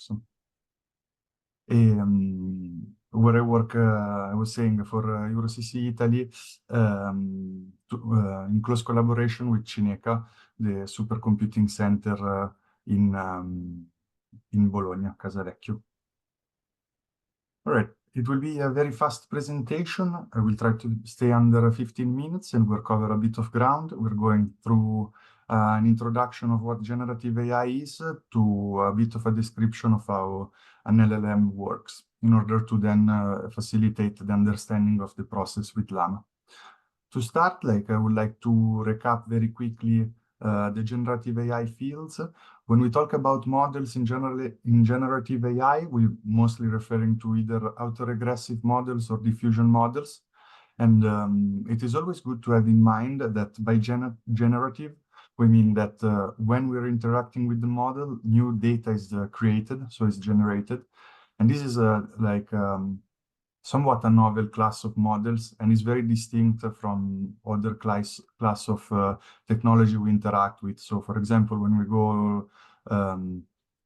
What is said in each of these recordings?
So, where I work, I was saying, for EuroCC Italy, in close collaboration with Cineca, the supercomputing center in Bologna, Casalecchio. All right, it will be a very fast presentation. I will try to stay under 15 minutes and we'll cover a bit of ground. We're going through an introduction of what generative AI is to a bit of a description of how an LLM works in order to then facilitate the understanding of the process with Llama. To start, I would like to recap very quickly the generative AI fields. When we talk about models in generative AI, we're mostly referring to either autoregressive models or diffusion models. And it is always good to have in mind that by generative, we mean that when we're interacting with the model, new data is created, so it's generated. And this is somewhat a novel class of models and is very distinct from other class of technology we interact with. So, for example, when we go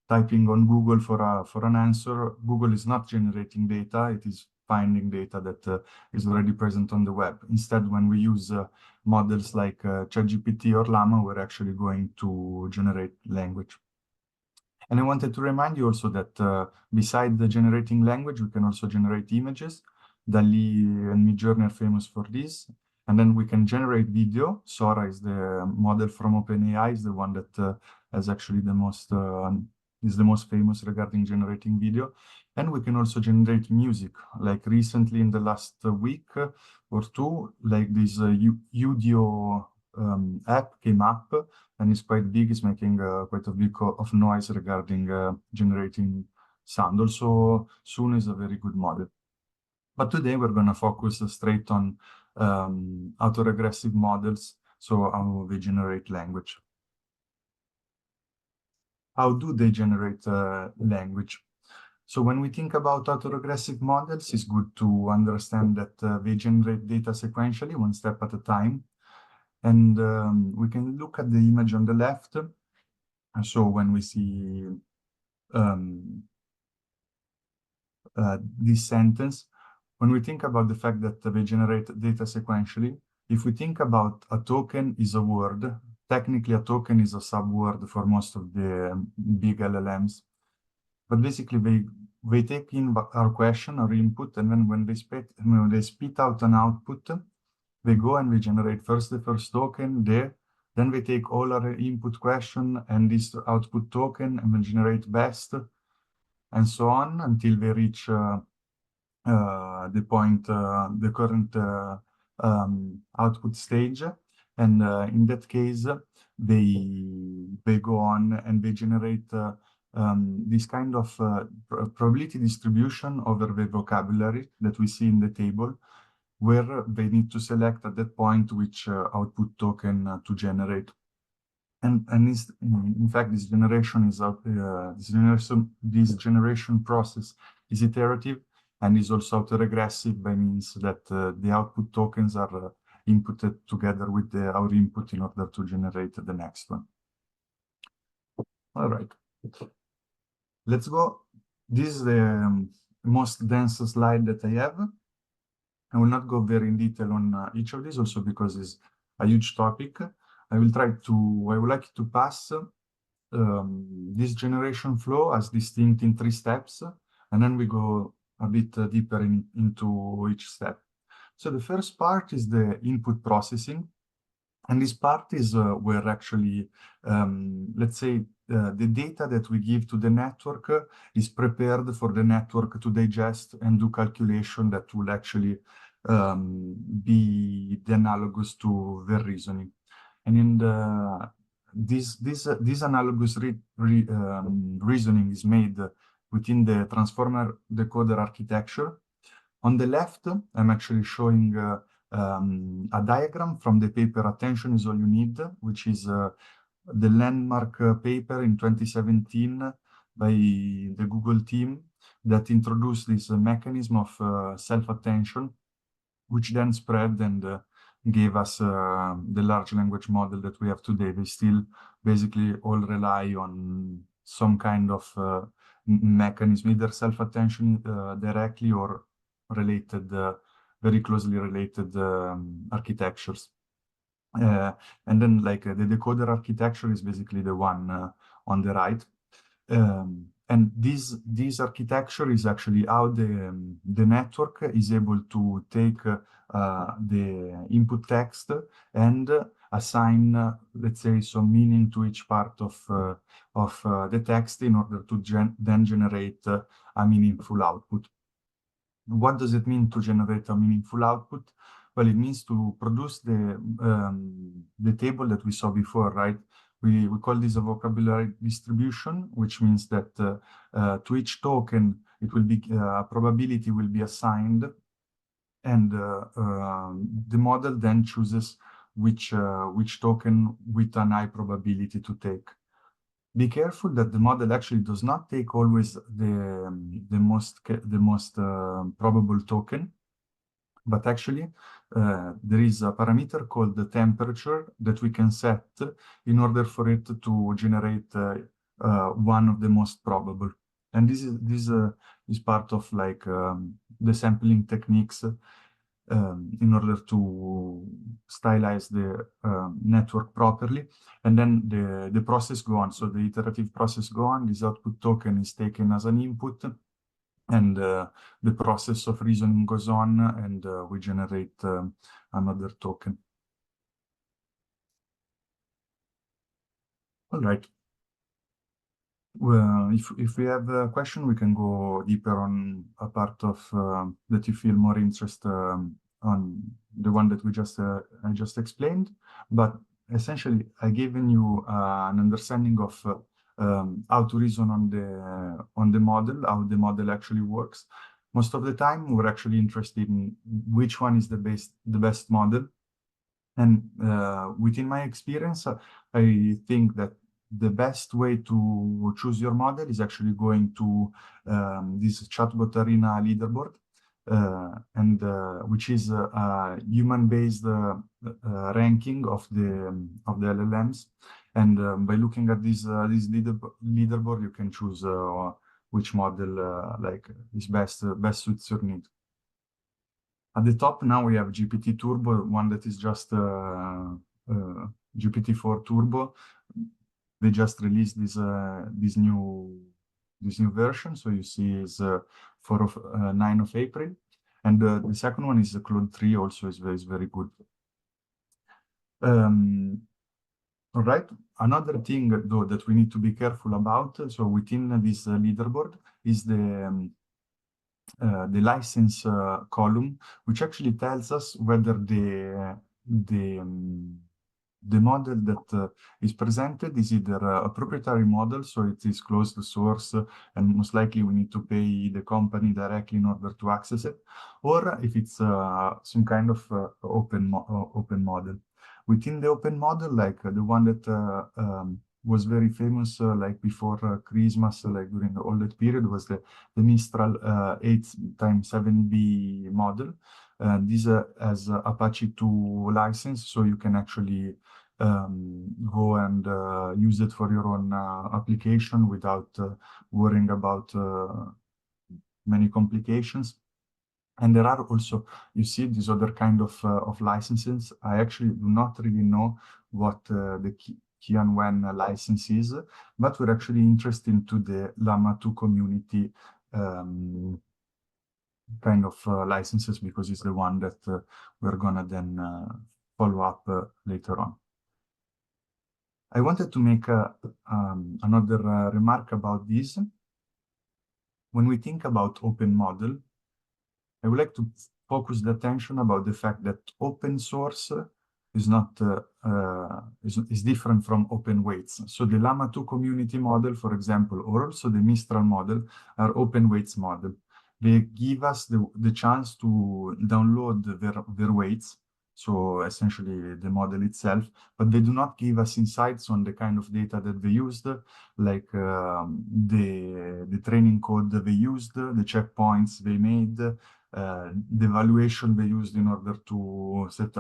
typing on Google for an answer, Google is not generating data, it is finding data that is already present on the web. Instead, when we use models like ChatGPT or Llama, we're actually going to generate language. And I wanted to remind you also that beside the generating language, we can also generate images. DALL-E and Midjourney are famous for this. And then we can generate video. Sora is the model from OpenAI, is the one that has actually is the most famous regarding generating video. And we can also generate music. Like recently in the last week or two, like this Udio app came up and it's quite big. It's making quite a bit of noise regarding generating sound. Also, Soon is a very good model. But today we're going to focus straight on autoregressive models, so how they generate language. How do they generate language? So when we think about autoregressive models, it's good to understand that they generate data sequentially, one step at a time. And we can look at the image on the left. So when we see this sentence, when we think about the fact that they generate data sequentially, if we think about a token is a word, technically a token is a subword for most of the big LLMs. But basically, they take in our question, our input, and then when they spit out an output, they go and we generate first the first token there, then we take all our input question and this output token and we generate best, and so on until they reach the point, the current output stage. And in that case, they go on and they generate this kind of probability distribution over the vocabulary that we see in the table, where they need to select at that point which output token to generate. And in fact, this generation process is iterative and is also autoregressive by means that the output tokens are inputted together with our input in order to generate the next one. All right, let's go. This is the most dense slide that I have. I will not go very in detail on each of these, also because it's a huge topic. I would like to pass this generation flow as distinct in 3 steps, and then we go a bit deeper into each step. So the first part is the input processing. And this part is where actually, let's say, the data that we give to the network is prepared for the network to digest and do calculation that will actually be the analogous to their reasoning. And in this analogous reasoning is made within the transformer decoder architecture. On the left, I'm actually showing a diagram from the paper Attention is All You Need, which is the landmark paper in 2017 by the Google team that introduced this mechanism of self-attention, which then spread and gave us the large language model that we have today. They still basically all rely on some kind of mechanism, either self-attention directly or related, very closely related architectures. And then the decoder architecture is basically the one on the right. And this architecture is actually how the network is able to take the input text and assign, let's say, some meaning to each part of the text in order to then generate a meaningful output. What does it mean to generate a meaningful output? Well, it means to produce the table that we saw before, right? We call this a vocabulary distribution, which means that to each token, it will be a probability will be assigned, and the model then chooses which token with an high probability to take. Be careful that the model actually does not take always the most probable token, but actually there is a parameter called the temperature that we can set in order for it to generate one of the most probable. And this is part of the sampling techniques in order to stylize the network properly. And then the process go on. So the iterative process go on. This output token is taken as an input, and the process of reasoning goes on, and we generate another token. All right. Well, if we have a question, we can go deeper on a part of that you feel more interest on the one that I just explained. But essentially, I given you an understanding of how to reason on the model, how the model actually works. Most of the time, we're actually interested in which one is the best model. And within my experience, I think that the best way to choose your model is actually going to this chatbot arena leaderboard, and which is a human-based ranking of the LLMs. And by looking at this leaderboard, you can choose which model is best suits your need. At the top now we have GPT Turbo, one that is just GPT-4 Turbo. They just released this new version, so you see is 9 of April, and the second one is Claude 3, also is very good. All right. Another thing though that we need to be careful about, so within this leaderboard, is the license column, which actually tells us whether the model that is presented is either a proprietary model, so it is closed source, and most likely we need to pay the company directly in order to access it, or if it's some kind of open model. Within the open model, like the one that was very famous before Christmas, during all that period, was the Mistral 8x7B model. This has Apache 2 license, so you can actually go and use it for your own application without worrying about many complications. And there are also, you see, these other kind of licenses. I actually do not really know what the Qianwen license is, but we're actually interested into the Llama 2 community kind of licenses, because it's the one that we're gonna then follow up later on. I wanted to make another remark about this. When we think about open model, I would like to focus the attention about the fact that open source is not is different from open weights. So the Llama 2 community model, for example, or also the Mistral model, are open weights model. They give us the chance to download their weights, so essentially the model itself, but they do not give us insights on the kind of data that they used, like the training code that they used, the checkpoints they made, the evaluation they used in order to set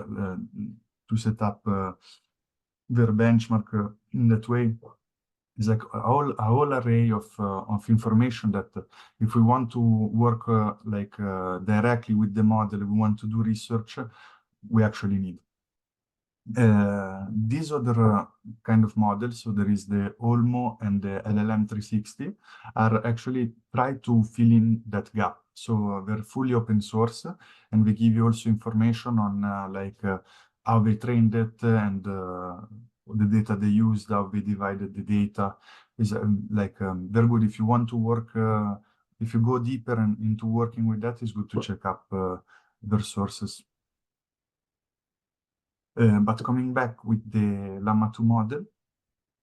up their benchmark in that way. It's like a whole array of information that if we want to work directly with the model, we want to do research, we actually need. These other kind of models, so there is the Olmo and the LLM 360, are actually try to fill in that gap. So they're fully open source, and we give you also information on how they trained it and the data they used, how they divided the data. Is very good if you want to work. If you go deeper into working with that, it's good to check up their sources. But coming back with the Llama 2 model,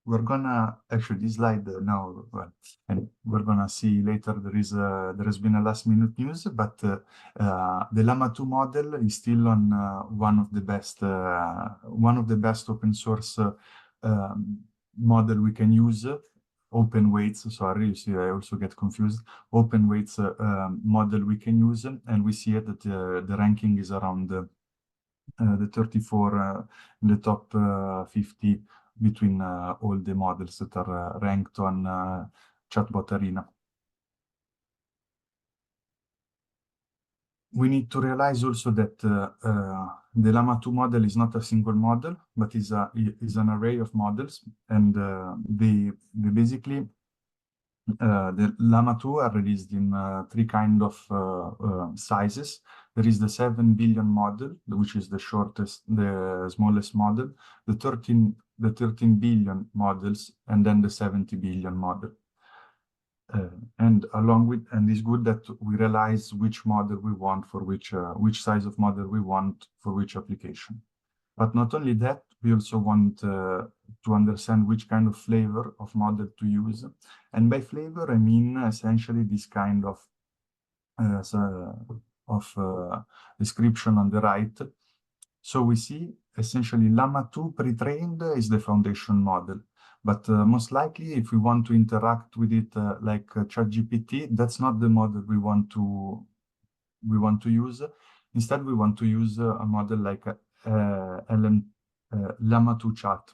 we're gonna actually this slide now, well, and we're gonna see later there has been a last minute news, but the Llama 2 model is still on one of the best open source model we can use. Open weights, sorry, you see, I also get confused. Open weights model we can use, and we see that the ranking is around the 34 in the top 50 between all the models that are ranked on Chatbot Arena. We need to realize also that the Llama 2 model is not a single model, but is an array of models, and they basically the Llama 2 are released in three kind of sizes. There is the 7 billion model, which is the shortest, the smallest model, the 13 billion models, and then the 70 billion model. And it's good that we realize which model we want for which size of model we want for which application. But not only that, we also want to understand which kind of flavor of model to use. And by flavor, I mean essentially this kind of description on the right. So we see essentially Llama 2 pre-trained is the foundation model. But most likely, if we want to interact with it like ChatGPT, that's not the model we want to use. Instead, we want to use a model like Llama 2 Chat.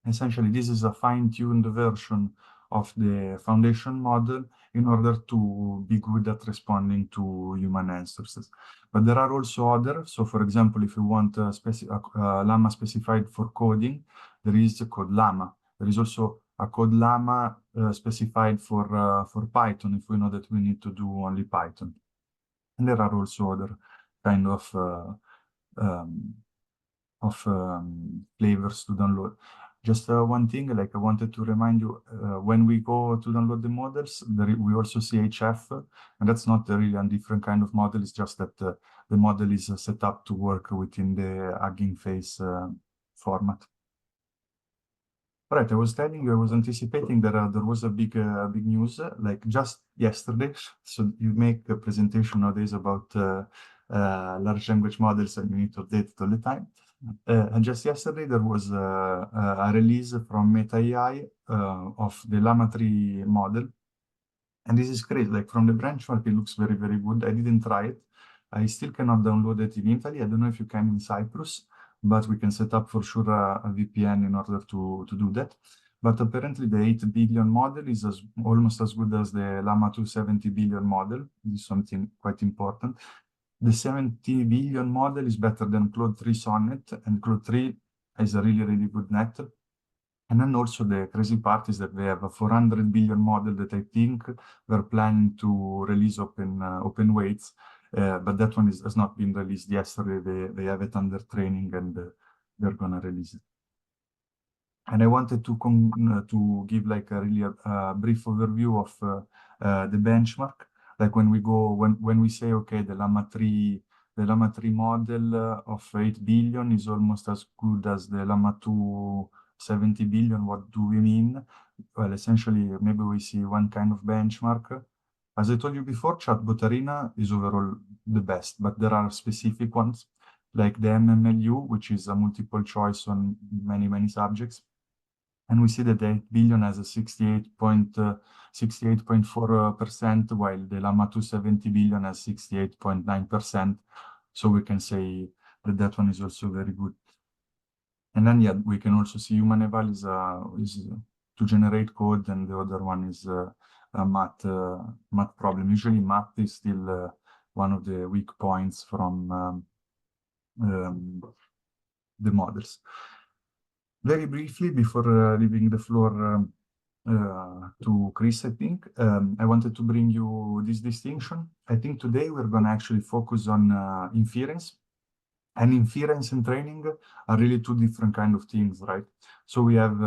Essentially, this is a fine-tuned version of the foundation model in order to be good at responding to human answers. But there are also others. So, for example, if you want a Llama specified for coding, there is a code Llama. There is also a code Llama specified for Python if we know that we need to do only Python. And there are also other kind of flavors to download. Just one thing, like I wanted to remind you, when we go to download the models, we also see HF, and that's not really a different kind of model. It's just that the model is set up to work within the Hugging Face format. All right, I was telling you, I was anticipating that there was a big news, like just yesterday. So you make a presentation nowadays about large language models, and you need to update it all the time. And just yesterday, there was a release from Meta AI of the Llama 3 model. And this is great. Like from the benchmark, it looks very, very good. I didn't try it. I still cannot download it in Italy. I don't know if you can in Cyprus, but we can set up for sure a VPN in order to do that. But apparently the 8 billion model is almost as good as the Llama 2 70 billion model. This is something quite important. The 70 billion model is better than Claude 3 Sonnet, and Claude 3 is a really, really good net. And then also the crazy part is that they have a 400 billion model that I think they're planning to release open weights, but that one has not been released yesterday. They have it under training, and they're gonna release it. And I wanted to give like a really brief overview of the benchmark. Like when we say, okay, the Llama 3 model of 8 billion is almost as good as the Llama 2 70 billion. What do we mean? Well, essentially, maybe we see one kind of benchmark. As I told you before, Chatbot Arena is overall the best, but there are specific ones like the MMLU, which is a multiple choice on many, many subjects. And we see that the 8 billion has a 68.4%, while the Llama 270 billion has 68.9%. So we can say that that one is also very good. And then, yeah, we can also see human eval is generate code, and the other one is a math problem. Usually math is still one of the weak points from the models. Very briefly, before leaving the floor to Chris, I think, I wanted to bring you this distinction. I think today we're going to actually focus on inference. And inference and training are really two different kind of things, right? So we have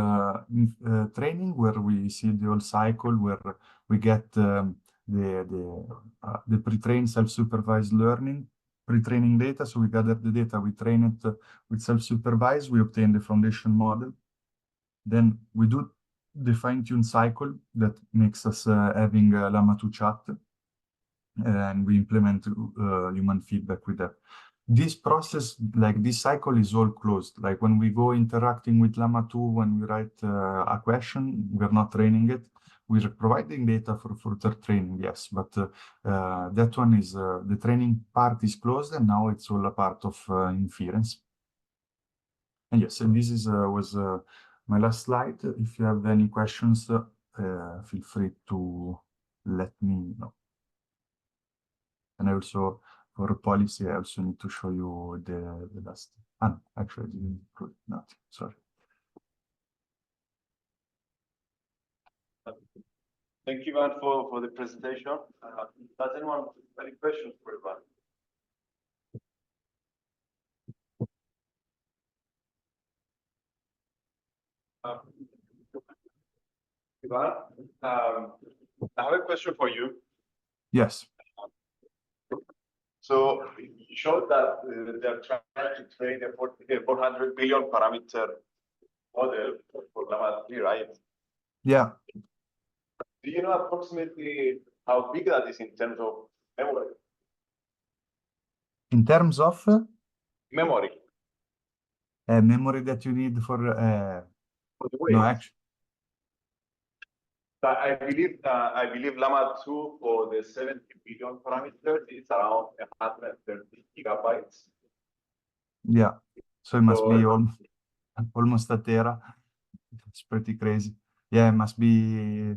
training, where we see the whole cycle, where we get the pre-trained self-supervised learning, pre-training data. So we gather the data, we train it with self-supervised, we obtain the foundation model. Then we do the fine-tune cycle that makes us having Llama 2 chat, and we implement human feedback with that. This process, like this cycle, is all closed. Like when we go interacting with Llama 2, when we write a question, we're not training it. We're providing data for further training, yes, but that one is, the training part is closed, and now it's all a part of inference. And yes, and this is was my last slide. If you have any questions, feel free to let me know. And also, for policy, I also need to show you the last. Actually, I didn't put nothing. Sorry. Thank you, Ivan, for the presentation. Does anyone have any questions for Ivan? Ivan, I have a question for you. Yes. So you showed that they're trying to train a 400 billion parameter model for Llama 3, right? Yeah. Do you know approximately how big that is in terms of memory? In terms of memory. Memory that you need for the weight. No, actually. I believe Llama 2 for the 70 billion parameters is around 130 gigabytes. Yeah. So it must be almost a tera. It's pretty crazy. Yeah, it must be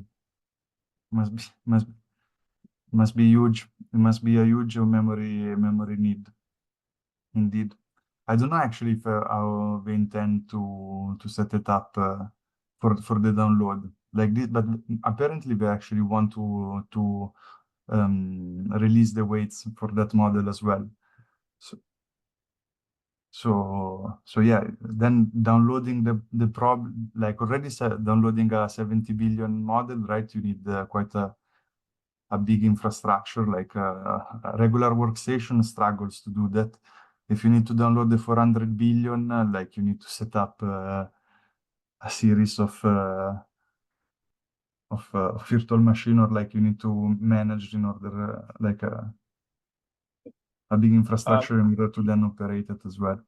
huge. It must be a huge memory need. Indeed. I don't know actually if how they intend to set it up for the download like this, but apparently they actually want to release the weights for that model as well. So yeah, then downloading the problem, like already downloading a 70 billion model, right? You need quite a big infrastructure, like a regular workstation struggles to do that. If you need to download the 400 billion, like you need to set up a series of virtual machine, or like you need to manage in order like a big infrastructure in order to then operate it as well.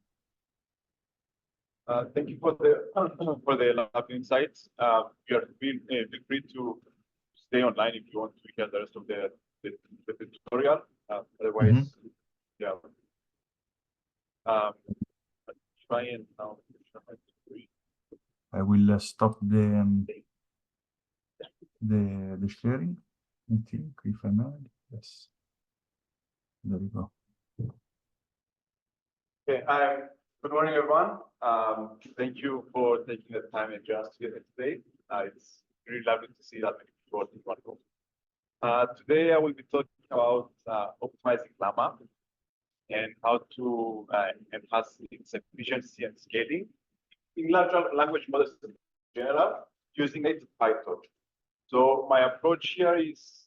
Thank you for the lab insights. Feel free to stay online if you want to hear the rest of the tutorial. Otherwise, yeah. Try and now. I will stop the sharing. I think if I may. Yes. There we go. Okay. Good morning, everyone. Thank you for taking the time and joining us here today. It's really lovely to see that many people in one room. Today, I will be talking about optimizing Llama and how to enhance its efficiency and scaling in large language models in general, using native PyTorch. So my approach here is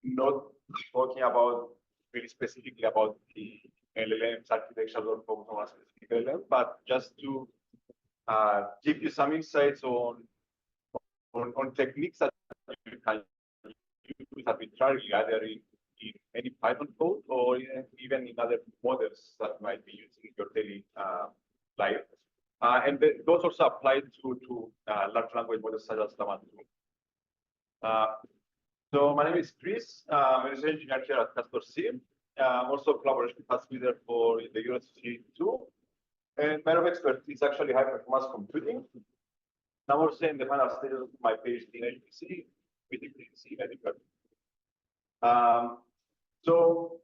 not talking about really specifically about the LLMs architecture or focus on a specific LLM, but just to give you some insights on techniques that you can use arbitrarily, either in any Python code or even in other models that you might be using in your daily life. And those also apply to large language models such as Llama 2. So my name is Chris. I'm a research engineer here at Castor C. I'm also a collaboration task leader for the USC2. And my expertise is actually high performance computing. I'm also in the final stage of my PhD in HPC with efficiency medical. So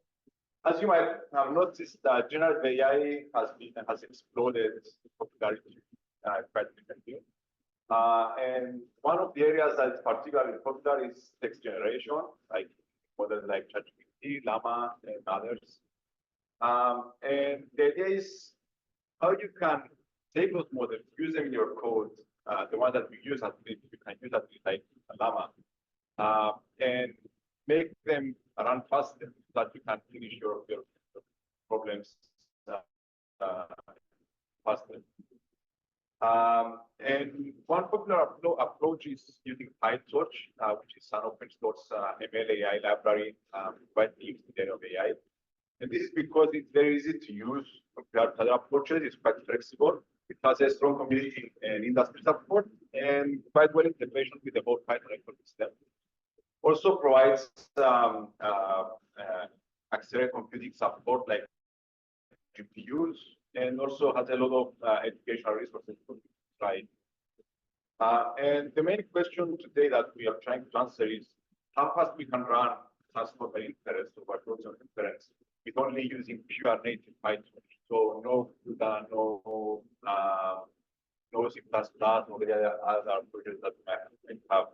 as you might have noticed, generative AI has exploded in popularity quite recently. And one of the areas that is particularly popular is text generation, like models like ChatGPT, Llama, and others. And the idea is how you can take those models, use them in your code, the ones that we use, you can use that like Llama, and make them run faster so that you can finish your problems faster. And one popular approach is using PyTorch, which is an open source ML AI library quite used in generative AI. And this is because it's very easy to use compared to other approaches. It's quite flexible. It has a strong community and industry support and quite well integration with the whole Python ecosystem. Also provides accelerated computing support like GPUs, and also has a lot of educational resources to try. And the main question today that we are trying to answer is how fast we can run transport inference or workloads of inference with only using pure native Python. So no CUDA, no C++, no the other projects that we might have.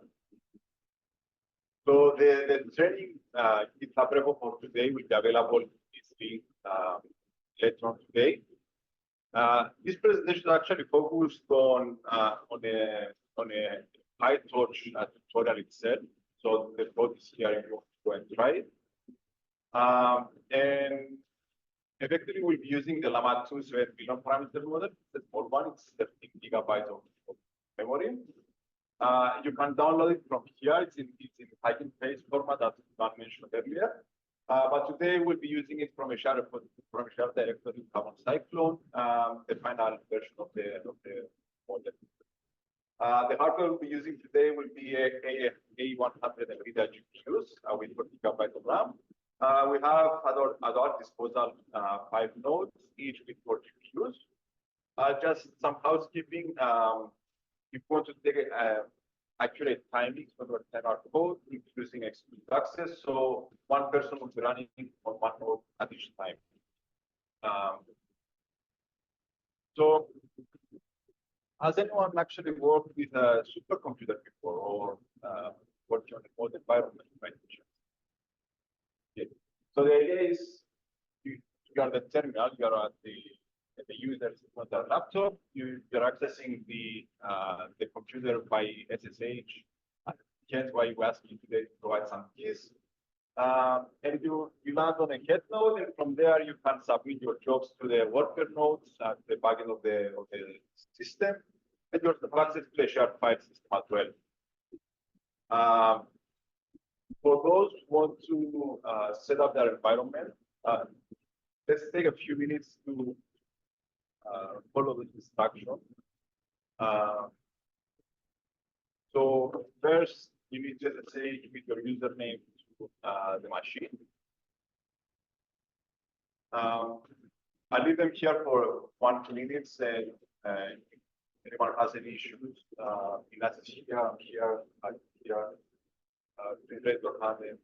So the training GitHub repo for today will be available easily later on today. This presentation actually focused on a PyTorch tutorial itself. So the code is here if you want to go and try it. And effectively, we'll be using the Llama 2 billion parameter model. The small one, it's 13 gigabytes of memory. You can download it from here. It's in Python page format that I mentioned earlier. But today we'll be using it from a shared directory called Cyclone, the final version of the model. The hardware we'll be using today will be A100 NVIDIA GPUs with 40 gigabytes of RAM. We have at our disposal 5 nodes, each with 4 GPUs. Just some housekeeping. If you want to take accurate timings for your 10-hour code, using exclusive access, so one person will be running on one node at each time. So, has anyone actually worked with a supercomputer before, or worked on a model environment? Right? Yeah. So the idea is you are the terminal, you are at the user's on their laptop, you're accessing the computer by SSH. Hence why we ask you today to provide some keys. And you land on a head node, and from there you can submit your jobs to the worker nodes at the backend of the system, and you have access to a shared file system as well. For those who want to set up their environment, let's take a few minutes to follow this instruction. So first, you need to say with your username to the machine. I'll leave them here for 1 minute, and if anyone has any issues, in access here, here, please raise your hand and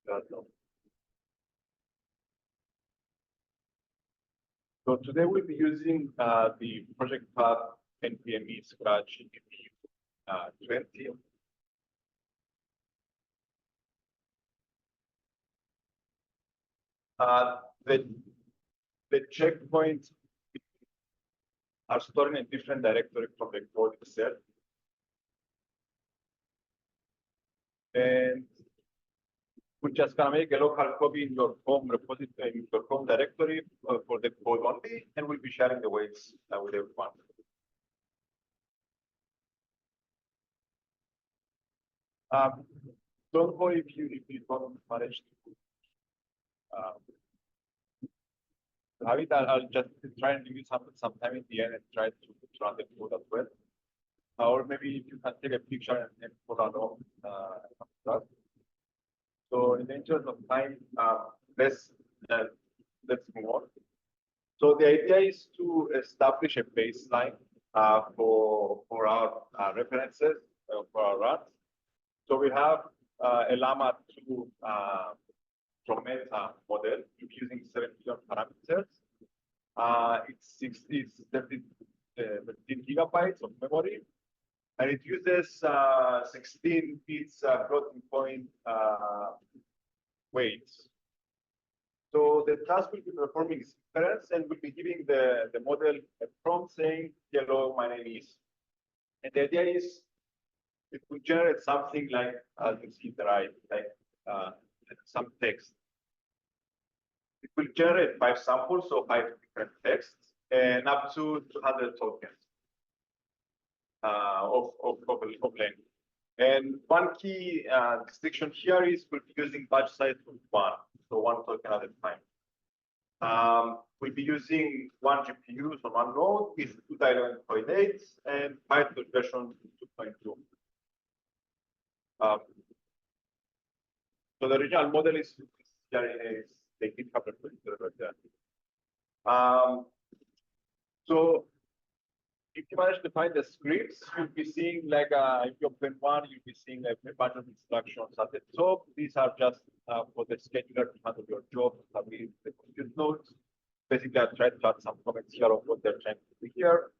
let us know. So today we'll be using the project path NVMe Scratch GPU 20. The checkpoints are stored in a different directory from the code itself. And we're just gonna make a local copy in your home repository, in your home directory for the code only, and we'll be sharing the weights with everyone. Don't worry if you don't manage to have it. I'll just try and give you some time at the end and try to run the code as well. Or maybe if you can take a picture and put it on. So in the interest of time, let's move on. So the idea is to establish a baseline for our references for our runs. So we have a Llama 2 from Meta model using 7 billion parameters. It's 13 gigabytes of memory, and it uses 16 bits floating point weights. So the task will be performing is inference and will be giving the model a prompt saying, hello, my name is. And the idea is it will generate something like, as you see the right, like some text. It will generate 5 samples, so 5 different texts, and up to 200 tokens of length. And one key distinction here is we'll be using batch size of 1, so 1 token at a time. We'll be using 1 GPU, so 1 node with 2 11.8 and PyTorch version 2.2. So the original model is the GitHub repository there. So if you manage to find the scripts, you'll be seeing like if you open one, you'll be seeing a bunch of instructions at the top. These are just for the scheduler to handle your job, establish the compute nodes. Basically, I tried to add some comments here of what they're trying to do here.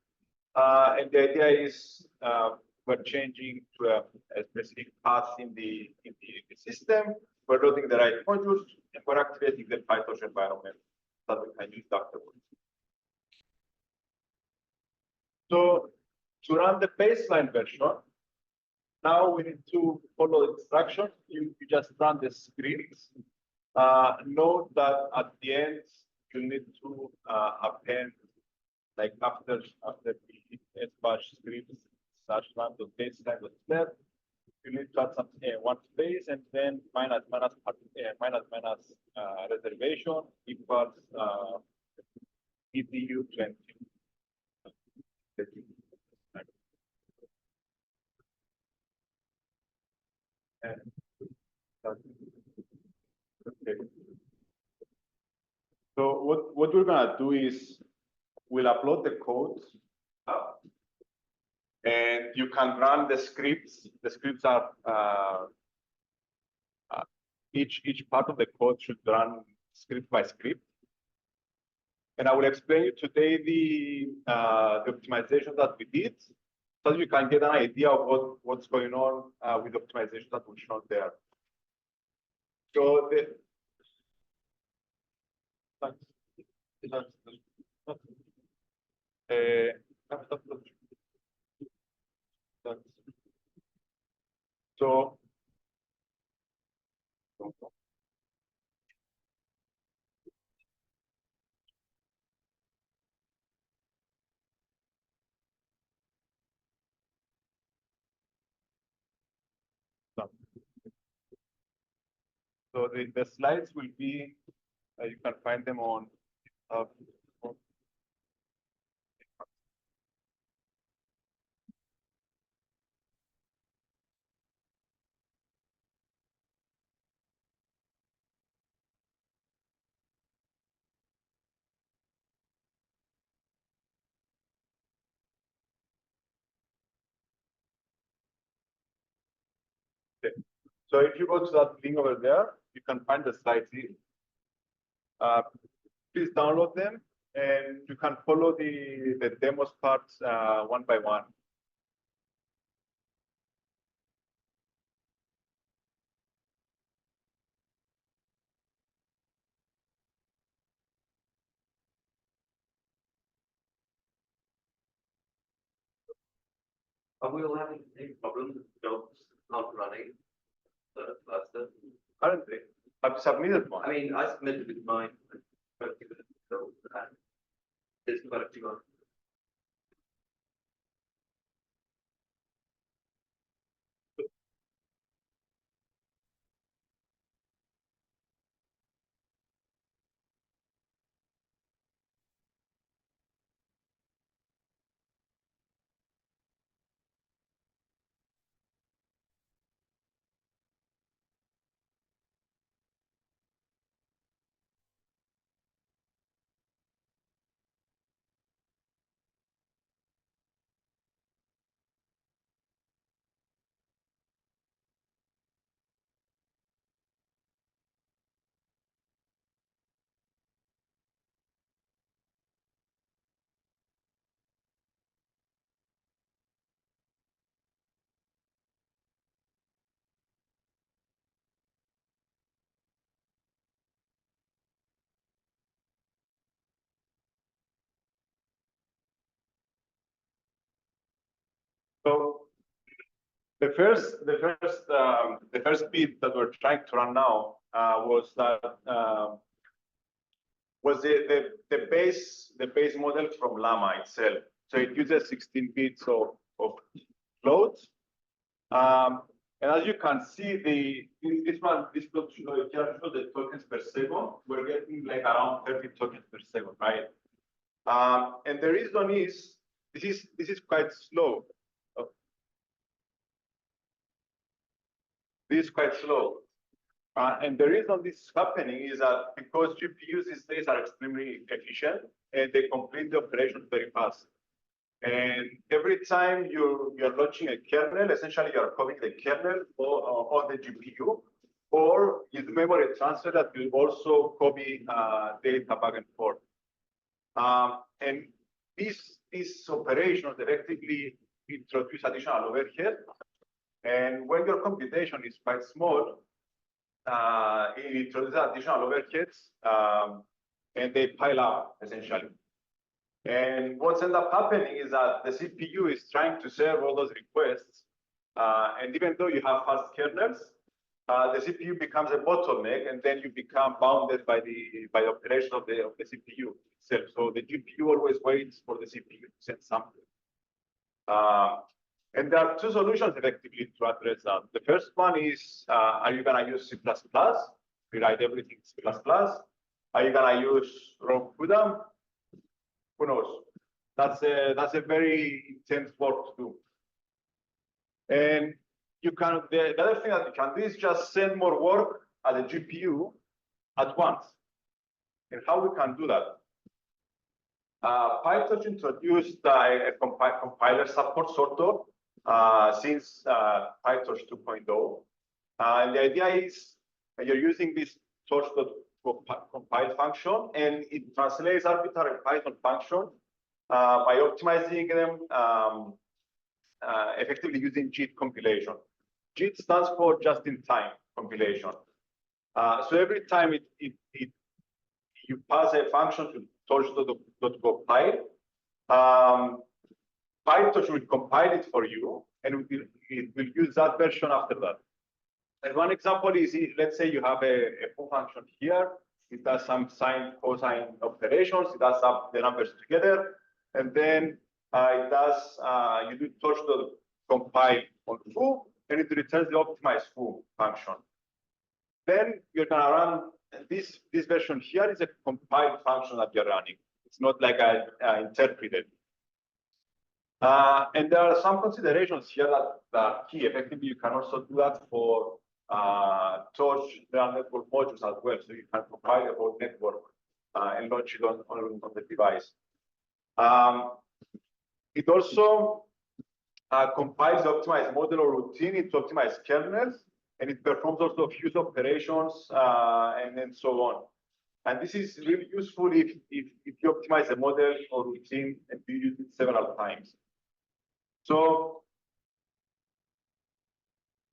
And the idea is we're changing to a specific path in the system. We're loading the right modules, and we're activating the PyTorch environment that we can use afterwards. So to run the baseline version, now we need to follow the instructions. You just run the scripts. Note that at the end, you need to append, like after the bash scripts /run the baseline.step, you need to add some one space and then minus reservation equals EDU 20. Okay. So what we're gonna do is we'll upload the code, and you can run the scripts. The scripts are each part of the code should run script by script. And I will explain you today the optimization that we did, so that you can get an idea of what's going on with optimization that we shown there. So So the slides will be, you can find them on So if you go to that link over there, you can find the slides here. Please download them, and you can follow the demos parts one by one. Are we all having any problems with jobs not running? Cluster? Currently, I've submitted one. I mean, I submitted with mine. There's quite a few on. So the first bit that we're trying to run now was the base model from Llama itself. So it uses 16 bits of float. And as you can see, this plot shows the tokens per second. We're getting like around 30 tokens per second, right? And the reason is this is quite slow. This is quite slow. And the reason this is happening is that because GPUs these days are extremely efficient and they complete the operation very fast. And every time you're launching a kernel, essentially you're copying the kernel on the GPU, or you do memory transfer that will also copy data back and forth. And these operations effectively introduce additional overhead. And when your computation is quite small, it introduces additional overheads, and they pile up essentially. And what's ended up happening is that the CPU is trying to serve all those requests, and even though you have fast kernels, the CPU becomes a bottleneck, and then you become bounded by the operation of the CPU itself. So the GPU always waits for the CPU to send something. And there are two solutions effectively to address that. The first one is, are you going to use C++? Rewrite everything in C++? Are you going to use raw CUDA? Who knows? That's a very intense work to do. And you can, the other thing that you can do is just send more work at the GPU at once. And how we can do that? PyTorch introduced a compiler support sort of since PyTorch 2.0. And the idea is you're using this torch.compile function, and it translates arbitrary Python function by optimizing them effectively using JIT compilation. JIT stands for just-in-time compilation. So every time you pass a function to torch.compile, PyTorch will compile it for you, and it will use that version after that. And one example is, let's say you have a foo function here. It does some sine, cosine operations. It does the numbers together, and then it does you do torch.compile on foo, and it returns the optimized foo function. Then you're gonna run this version here is a compiled function that you're running. It's not like a interpreted. And there are some considerations here that are key. Effectively, you can also do that for Torch neural network modules as well. So you can compile the whole network and launch it on the device. It also compiles the optimized model or routine into optimized kernels, and it performs also fuse operations and then so on. And this is really useful if you optimize a model or routine and you use it several times. So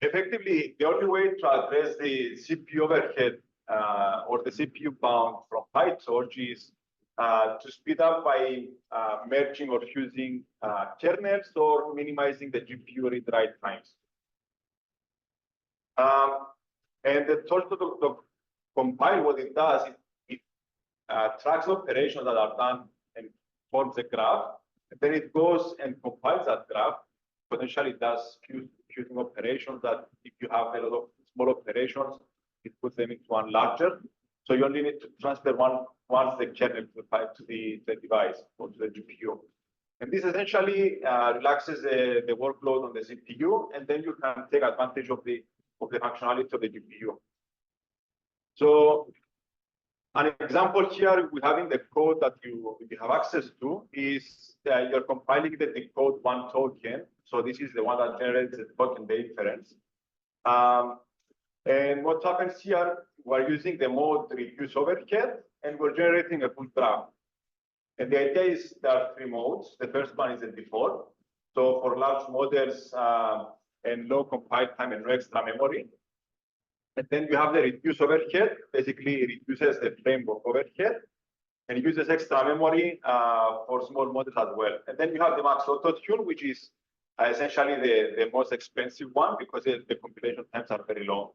effectively, the only way to address the CPU overhead or the CPU bound from PyTorch is to speed up by merging or fusing kernels or minimizing the GPU read-write times. And the torch.compile, what it does, it tracks operations that are done and forms a graph. And then it goes and compiles that graph. Potentially, it does fusing operations that if you have a lot of small operations, it puts them into one larger. So you only need to transfer once the kernel to the device or to the GPU. And this essentially relaxes the workload on the CPU, and then you can take advantage of the functionality of the GPU. So an example here we have in the code that you have access to is you're compiling the decode one token. So this is the one that generates the token, the inference. And what happens here, we're using the mode reduce overhead, and we're generating a full graph. And the idea is there are three modes. The first one is the default. So for large models and low compile time and no extra memory. And then you have the reduce overhead. Basically, it reduces the framework overhead, and it uses extra memory for small models as well. And then you have the max auto tune, which is essentially the most expensive one because the compilation times are very long.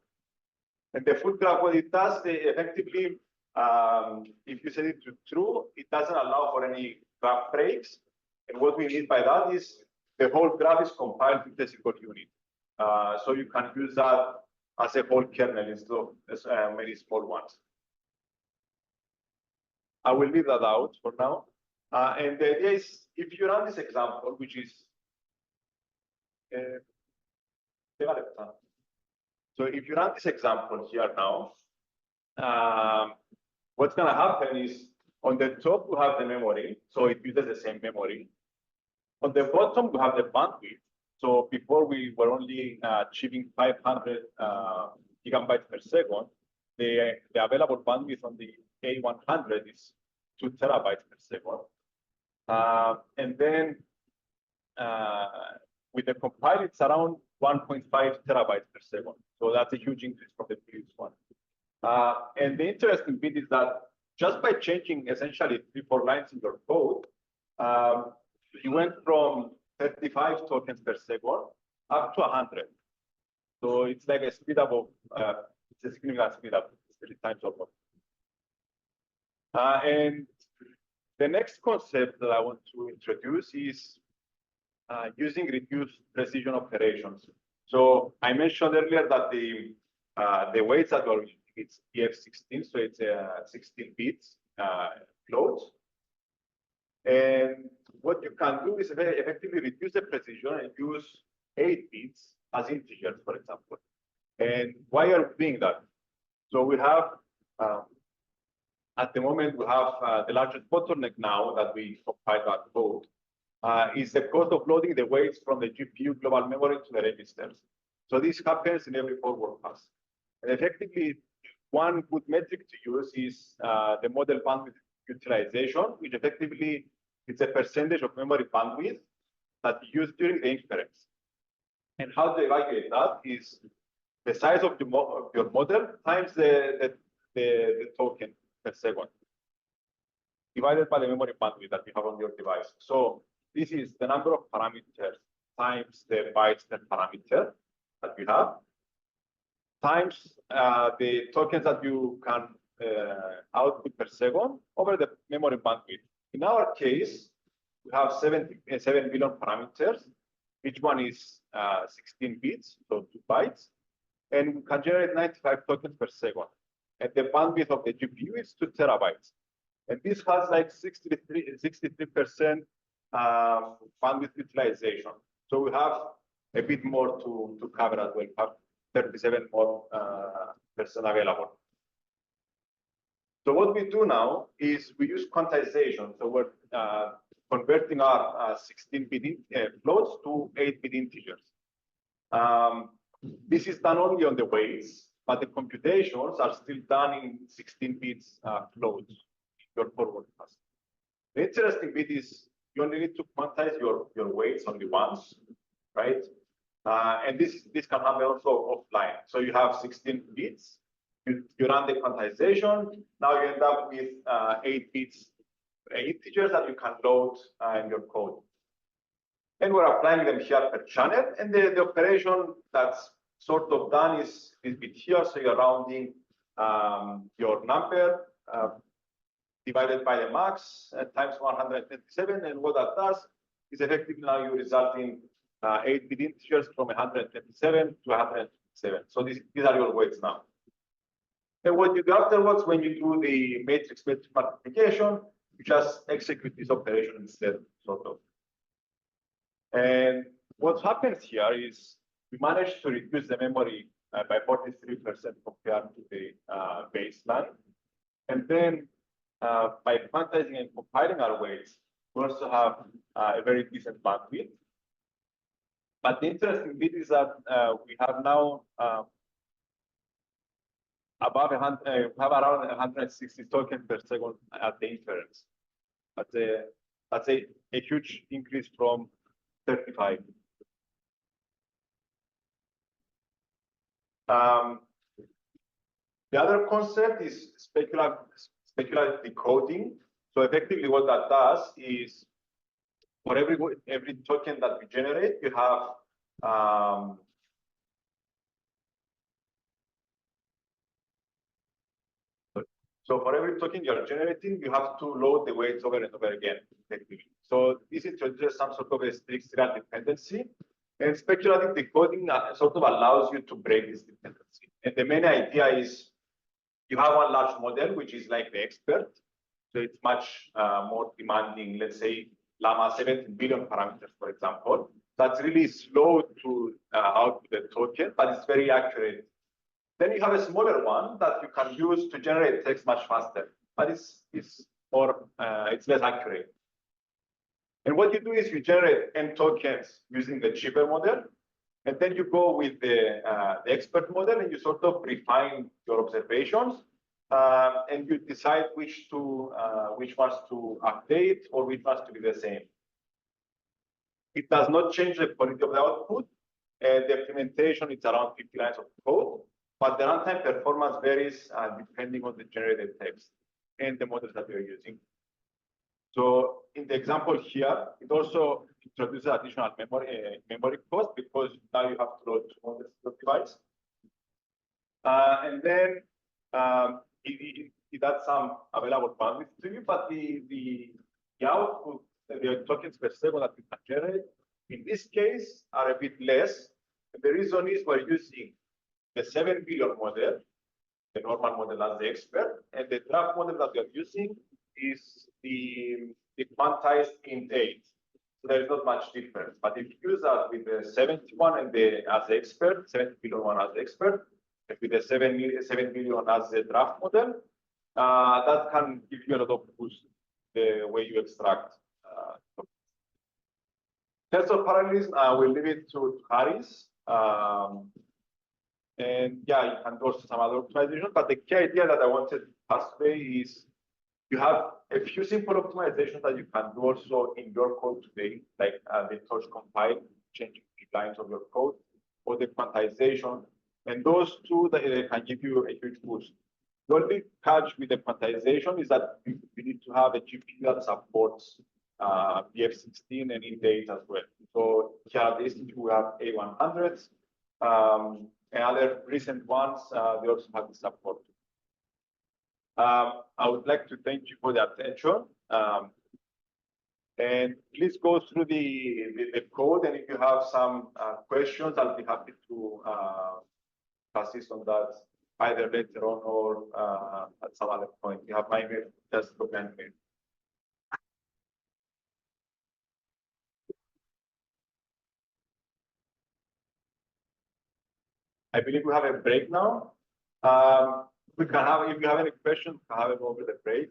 And the full graph, what it does, effectively, if you set it to true, it doesn't allow for any graph breaks. And what we mean by that is the whole graph is compiled with the single unit. So you can use that as a whole kernel instead of many small ones. I will leave that out for now. And the idea is, if you run this example, which is so if you run this example here now, what's going to happen is on the top we have the memory, so it uses the same memory. On the bottom we have the bandwidth. So before we were only achieving 500 gigabytes per second, the available bandwidth on the A100 is 2 terabytes per second. And then with the compile, it's around 1.5 terabytes per second. So that's a huge increase from the previous one. And the interesting bit is that just by changing essentially 3-4 lines in your code, you went from 35 tokens per second up to 100. So it's like a speed up of, it's a significant speed up, 3 times over. And the next concept that I want to introduce is using reduced precision operations. So I mentioned earlier that the weights that are it's EF16, so it's 16 bits float. And what you can do is effectively reduce the precision and use 8 bits as integers, for example. And why are we doing that? So we have at the moment we have the largest bottleneck now that we compile that code is the cost of loading the weights from the GPU global memory to the registers. So this happens in every forward pass. And effectively, one good metric to use is the model bandwidth utilization, which effectively it's a percentage of memory bandwidth that you use during the inference. And how to evaluate that is the size of your model times the token per second divided by the memory bandwidth that you have on your device. So this is the number of parameters times the bytes per parameter that you have, times the tokens that you can output per second over the memory bandwidth. In our case, we have 7 billion parameters. Each one is 16 bits, so 2 bytes, and we can generate 95 tokens per second. And the bandwidth of the GPU is 2 terabytes. And this has like 63% bandwidth utilization. So we have a bit more to cover as well. We have 37 more percent available. So what we do now is we use quantization. So we're converting our 16-bit floats to 8-bit integers. This is done only on the weights, but the computations are still done in 16 bits floats, your forward pass. The interesting bit is you only need to quantize your weights only once, right? And this can happen also offline. So you have 16 bits, you run the quantization, now you end up with 8 bits integers that you can load in your code. And we're applying them here per channel, and the operation that's sort of done is bit here. So you're rounding your number divided by the max times 127, and what that does is effectively now you result in 8-bit integers from 127 to 127. So these are your weights now. And what you do afterwards, when you do the matrix multiplication, you just execute this operation instead, sort of. And what happens here is we managed to reduce the memory by 43% compared to the baseline. And then by quantizing and compiling our weights, we also have a very decent bandwidth. But the interesting bit is that we have now above 100, we have around 160 tokens per second at the inference. That's a huge increase from 35. The other concept is speculative decoding. So effectively what that does is for every token that we generate, you have so for every token you're generating, you have to load the weights over and over again, effectively. So this introduces some sort of a strict serial dependency. And speculative decoding sort of allows you to break this dependency. And the main idea is you have one large model, which is like the expert. So it's much more demanding, let's say, Llama 17 billion parameters, for example. That's really slow to output the token, but it's very accurate. Then you have a smaller one that you can use to generate text much faster, but it's less accurate. And what you do is you generate n tokens using the cheaper model, and then you go with the expert model, and you sort of refine your observations, and you decide which ones to update or which ones to be the same. It does not change the quality of the output. The implementation is around 50 lines of code, but the runtime performance varies depending on the generated text and the models that you're using. So in the example here, it also introduces additional memory cost because now you have to load 2 models to the device. And then it adds some available bandwidth to you, but the output, the tokens per second that you can generate, in this case, are a bit less. And the reason is we're using the 7 billion model, the normal model as the expert, and the draft model that we're using is the quantized int 8. So there is not much difference. But if you use that with the 71 and as the expert, 70 billion one as the expert, and with the 7 billion as the draft model, that can give you a lot of boost the way you extract. Tensor parallelism, we'll leave it to Harris. And yeah, you can do some other optimization, but the key idea that I wanted to pass today is you have a few simple optimizations that you can do also in your code today, like the torch compile, changing the lines of your code, or the quantization. And those two that can give you a huge boost. The only catch with the quantization is that you need to have a GPU that supports BF16 and int8 as well. So here at the institute, we have A100s. And other recent ones, they also have the support. I would like to thank you for the attention. And please go through the code. And if you have some questions, I'll be happy to assist on that either later on or at some other point. You have my email, just drop me an email. I believe we have a break now. We can have, if you have any questions, we can have it over the break.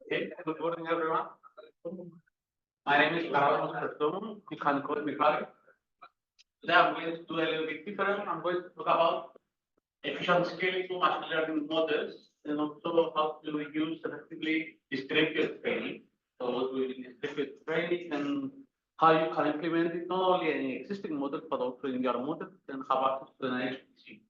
Okay, good morning, everyone. My name is Carlos. You can call me Harry. Today I'm going to do a little bit different. I'm going to talk about efficient scaling to machine learning models and also how to use effectively distributed training. So what we mean distributed training and how you can implement it not only in existing models but also in your model and have access to an HPC.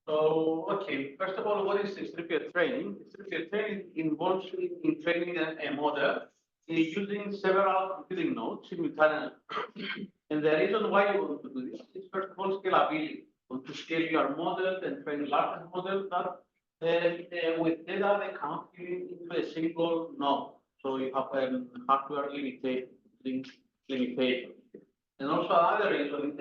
So, okay, first of all, what is distributed training? Distributed training involves in training a model using several computing nodes simultaneously. And the reason why you want to do this is, first of all, scalability. You want to scale your model and train larger models that with data they cannot fit into a single node. So you have hardware limitation. And also another reason,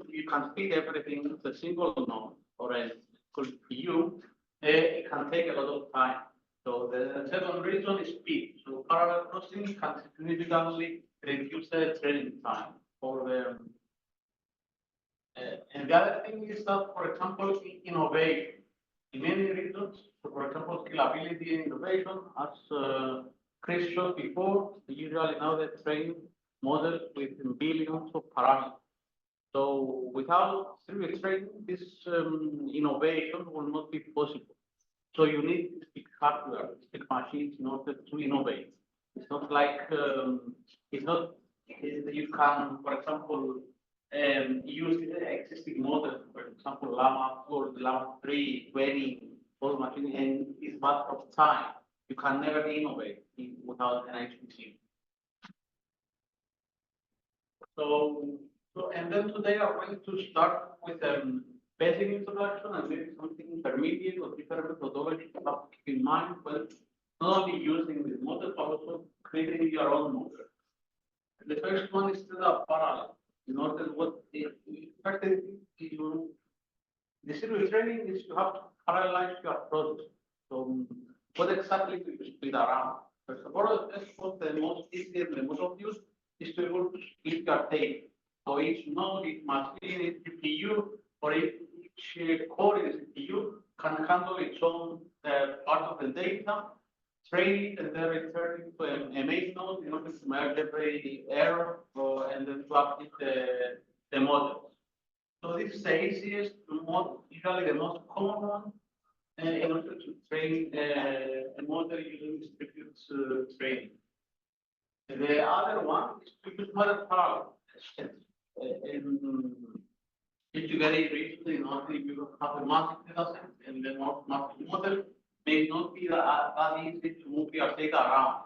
you can fit everything into a single node or a GPU, it can take a lot of time. So the second reason is speed. So parallel processing can significantly reduce the training time for the. And the other thing is that, for example, innovation. In many reasons, so for example, scalability and innovation, as Chris showed before, usually now they train models with billions of parameters. So without serious training, this innovation will not be possible. So you need to speak hardware, speak machines in order to innovate. It's not like it's not you can, for example, use the existing model, for example, Llama or the Llama 3, 20, all machine, and it's matter of time. You can never innovate without an HPC. So, and then today I'm going to start with basic introduction and maybe something intermediate or different methodology to have to keep in mind when not only using this model, but also creating your own model. And the first one is the parallel. In order what the first thing you the serious training is you have to parallelize your project. So what exactly do you split around? First of all, that's what the most easy and the most obvious is to be able to split your data. So each node, each machine, each GPU, or each core in the CPU can handle its own part of the data, train it, and then return it to a main node in order to merge every error, and then to update the model. So this is the easiest, usually the most common one, in order to train a model using distributed training. The other one is to use model parallel. If you very briefly, in order you have a multi-data set and then multi-model, may not be that easy to move your data around.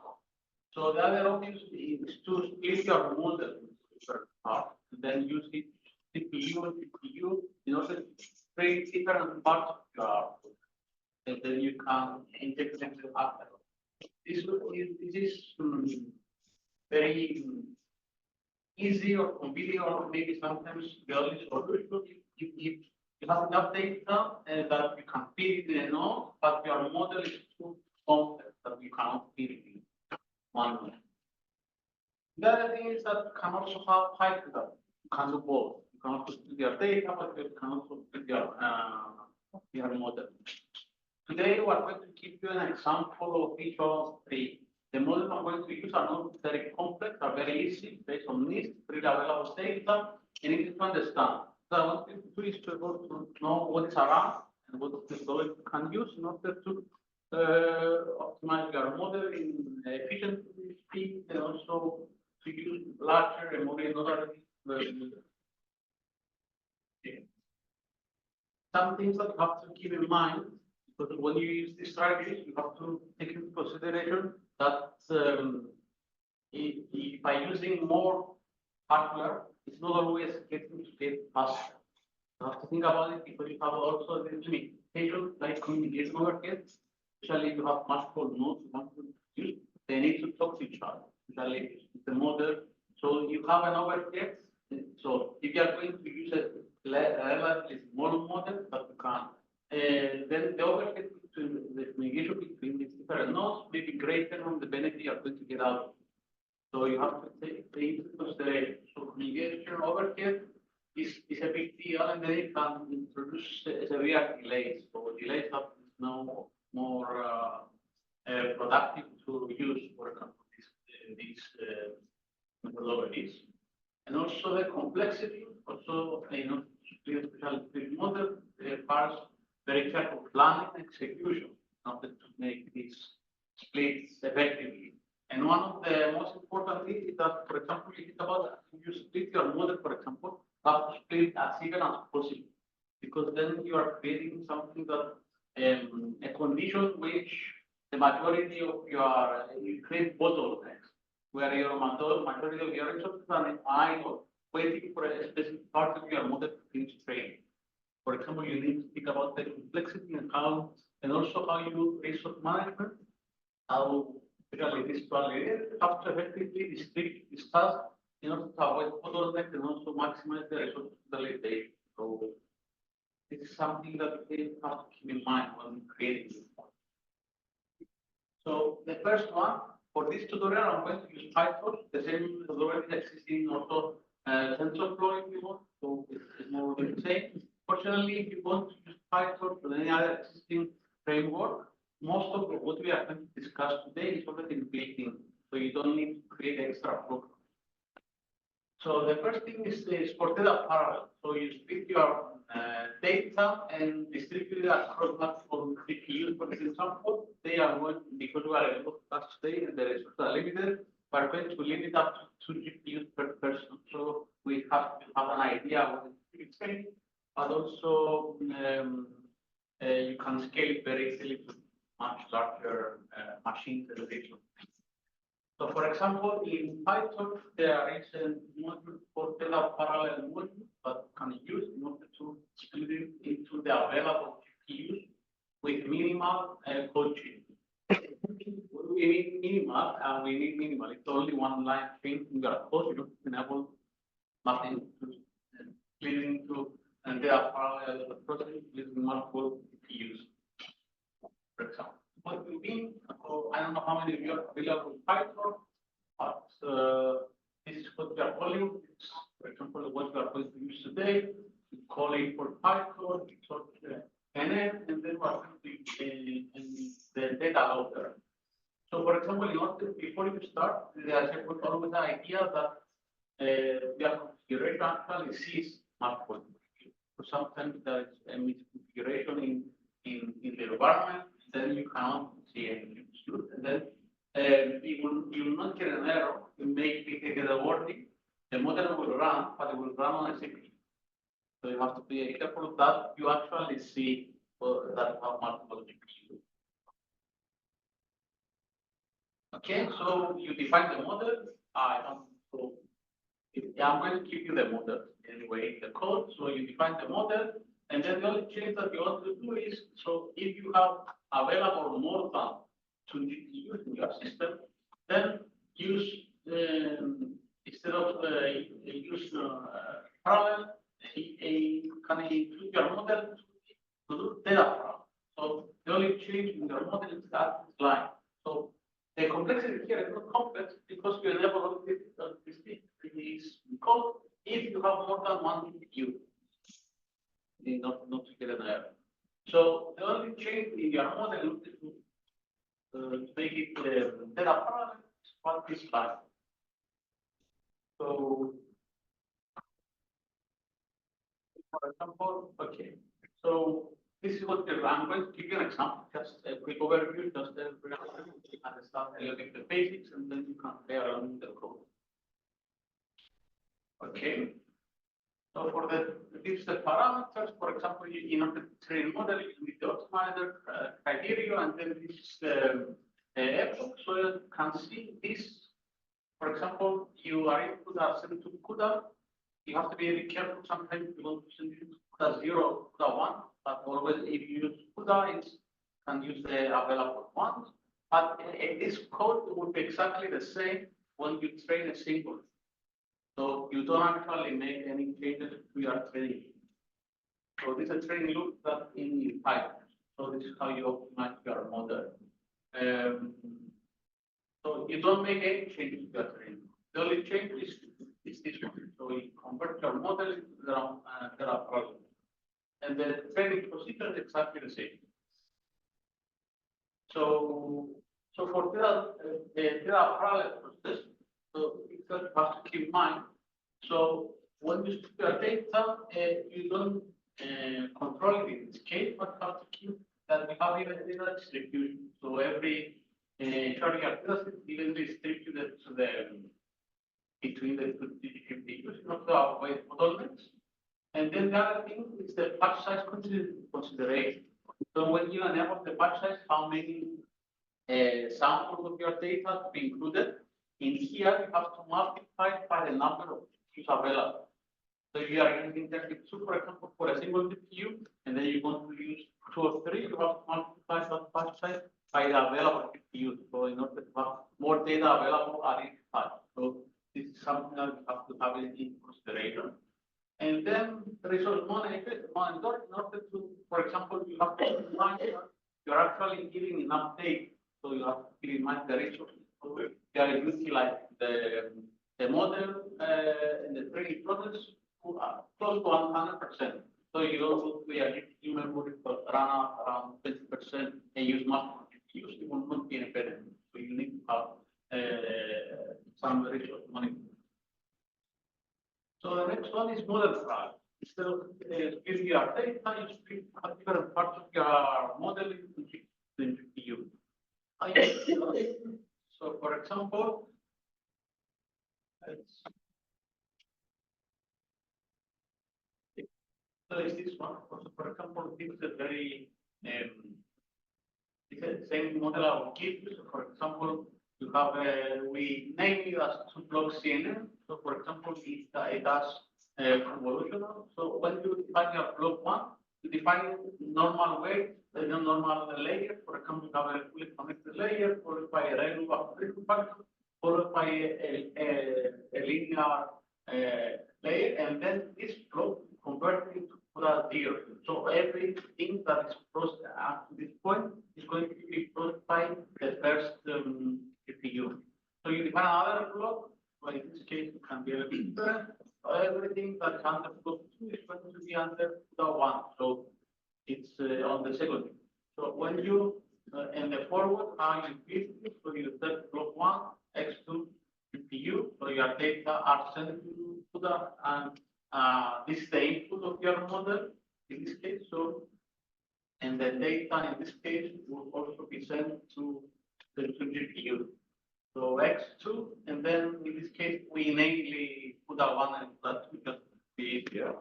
So the other option is to split your model into certain parts, and then use it CPU and GPU in order to train different parts of your output, and then you can inject them after. This is very easy or convenient, or maybe sometimes the only solution. You have enough data that you can feed it in a node, but your model is too complex that you cannot feed it in one node. The other thing is that you can also have hybrid. You can do both. You can also split your data, but you can also split your model. Today, we're going to give you an example of each of three. The models I'm going to use are not very complex, are very easy, based on NIST, freely available data, and easy to understand. So I want you to do is to able to know what is around and what methodology you can use in order to optimize your model in efficiency, speed, and also to use larger and more innovative. Some things that you have to keep in mind, because when you use these strategies, you have to take into consideration that by using more hardware, it's not always getting to get faster. You have to think about it because you have also the limitation like communication overhead. Especially if you have multiple nodes you want to use, they need to talk to each other. Especially the model. So you have an overhead. So if you are going to use a relatively small model that you can, then the overhead between the communication between these different nodes may be greater on the benefit you are going to get out. So you have to take into consideration. So communication overhead is a big deal, and then it can introduce severe delays. So delays are no more productive to use, for example, these methodologies. And also the complexity, also special model requires very careful planning and execution in order to make these splits effectively. And one of the most important things is that, for example, if it's about you split your model, for example, you have to split as even as possible, because then you are creating something that a condition which the majority of you create bottlenecks, where your majority of your resources are idle, waiting for a specific part of your model to finish training. For example, you need to think about the complexity and also how you resource management, how especially this have to effectively restrict this task in order to avoid bottlenecks and also maximize the resource utilization. So this is something that we have to keep in mind when creating this model. So the first one, for this tutorial, I'm going to use PyTorch, the same methodology existing also TensorFlow if you want, so it's more or less the same. Fortunately, if you want to use PyTorch or any other existing framework, most of what we are going to discuss today is already built in, so you don't need to create extra programs. So the first thing is for data parallel. So you split your data and distribute it across multiple GPUs. For example, they are going, because we are a lot of tasks today and the resources are limited, we are going to limit up to 2 GPUs per person. So we have to have an idea of it's training, but also you can scale it very easily to much larger machines and regions. So, for example, in PyTorch, there is a module for data parallel module that can use in order to split it into the available GPUs with minimal code change. When we need minimal, we need minimal. It's only one line change in your code. You don't enable nothing to split it into data parallel process using multiple GPUs, for example. What we mean, I don't know how many of you are familiar with PyTorch, but this is what we are calling. It's, for example, what we are going to use today. We call it for PyTorch, NF, and then we're going to be the data loader. So, for example, in order before you start, there is always the idea that your configuration actually sees multiple. So sometimes there is a misconfiguration in the environment. Then you cannot see anything. And then you will not get an error. You make it get a warning. The model will run, but it will run on a CPU. So you have to be careful that you actually see that have multiple GPUs. Okay, so you define the model. I'm going to give you the model anyway, the code. So you define the model. And then the only change that you want to do is, so if you have available more than 2 GPUs in your system, then use, instead of use parallel, can include your model to do data parallel. So the only change in your model is that line. So the complexity here is not complex because you enable all this code if you have more than 1 GPU. Not to get an error. So the only change in your model is to make it data parallel what is line. So for example, okay. So this is what I'm going to give you an example, just a quick overview, just to understand a little bit the basics, and then you can play around the code. Okay. So for the parameters, for example, in order to train model, you need the optimizer criteria, and then this is the epoch. So you can see this. For example, you are in CUDA, send to CUDA. You have to be very careful. Sometimes you want to send it to CUDA 0, CUDA 1, but always if you use CUDA, you can use the available ones. But this code will be exactly the same when you train a single. So you don't actually make any changes to your training. So this is a training loop that in Python. So this is how you optimize your model. So you don't make any changes to your training. The only change is this one. So you convert your model into the problem. And the training procedure is exactly the same. So for the parallel process, so you have to keep in mind. So when you store your data, you don't control it in this case, but have to keep that we have even data distribution. So every sharing your data is even distributed to the between the two GPUs, not to avoid bottlenecks. And then the other thing is the batch size consideration. So when you enable the batch size, how many samples of your data to be included? In here, you have to multiply by the number of GPUs available. So if you are using 32, for example, for a single GPU, and then you want to use 2 or 3, you have to multiply that batch size by the available GPUs. So in order to have more data available at each batch. So this is something that you have to have in consideration. And then resource monitor, in order to, for example, you have to mind you're actually giving enough data. So you have to keep in mind the resources. So you are utilize the model and the training process close to 100%. So you don't we are GPU memory for around 20% and use multiple GPUs, it will not be any better. So you need to have some resource monitoring. is model trial. Instead of giving your data, you split different parts of your model into GPU. So, for example, so is this one. So for example, this is a very it's the same model I will give you. So for example, you have we name it as 2-block CNN. So for example, it does convolutional. So when you define your block 1, you define normal way, the normal layer. For example, you have a fully connected layer followed by a random factor, followed by a linear layer, and then this block converted into the zero. So everything that is processed up to this point is going to be processed by the first GPU. So you define another block, but in this case it can be a little different. Everything that is under block 2 is going to be under the 1. So it's on the second. So when you in the forward, how you build it, so you set block 1, x2 GPU, so your data are sent to the and this is the input of your model in this case. So, and the data in this case will also be sent to the GPU. So x2, and then in this case we mainly put that 1 and that 2 just to be easier.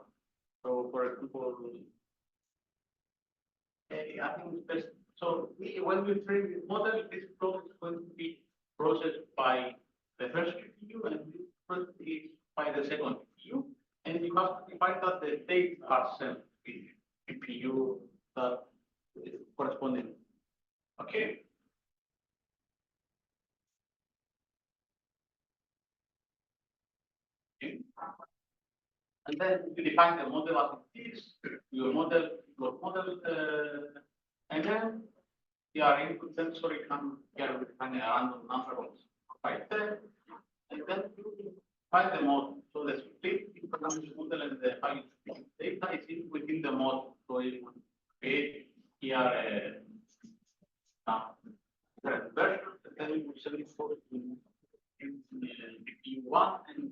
So for example, I think it's best. So when we train this model, this block is going to be processed by the first GPU, and this process is by the second GPU. And you have to define that the dates are sent to GPU that is corresponding. Okay. And then you define the model as it is, your model, and then your input tensor you can define a random number of 5, 10, and then you define the model. So the split between the model and the high data is within the model. So you will create here a version, and then you will send it for GPU1 and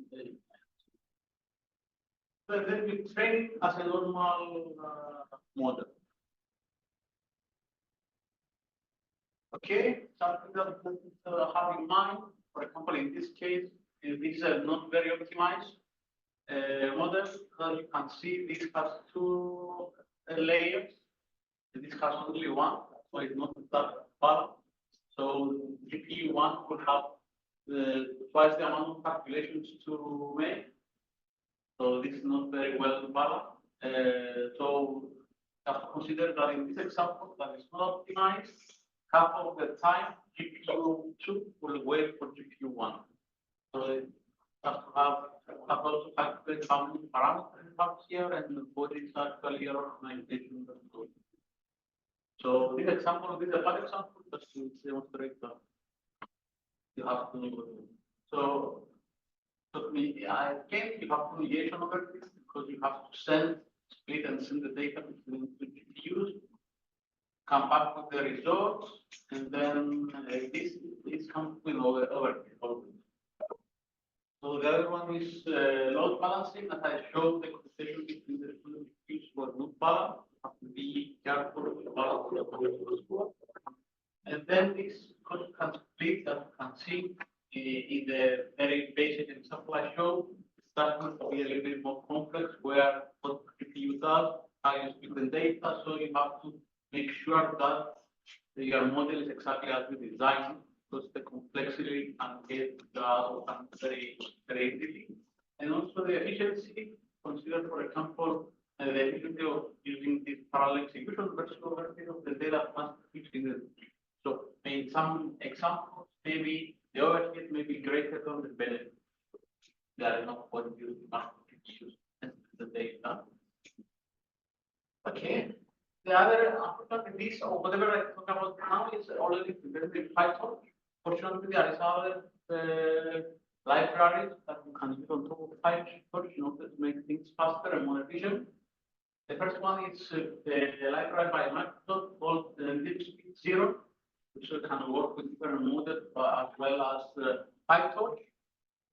so then we train as a normal model. Okay, something that have in mind. For example, in this case, this is a not very optimized model. As you can see, this has 2 layers. This has only 1, so it's not that balanced. So GPU1 could have twice the amount of calculations to make. So this is not very well balanced. So have to consider that in this example that is not optimized, half of the time GPU2 will wait for GPU1. So it has to have also calculate how many parameters it has here and what is actually your optimization. So this example, this is a bad example, but to demonstrate that you have to so again, you have communication over this because you have to split and send the data between the GPUs, come back with the results, and then this comes with overkill. So the other one is load balancing, as I showed the computation between the 2 GPUs for load balance. You have to be careful with the balance of the score. And then this can split, that you can see in the very basic example I showed, it's starting to be a little bit more complex where what GPU does, how you split the data, so you have to make sure that your model is exactly as we designed, because the complexity can get very, very easily. And also the efficiency, consider for example, the efficiency of using this parallel execution versus overhead of the data must be fixed. So in some examples, maybe the overhead may be greater than the benefit. There are not what you must use the data. Okay. The other important piece or whatever I talk about now is already prepared in PyTorch. Fortunately, there is other libraries that you can use on top of PyTorch in order to make things faster and more efficient. The first one is the library by Microsoft called DeepSpeed 0, which can work with different models as well as PyTorch.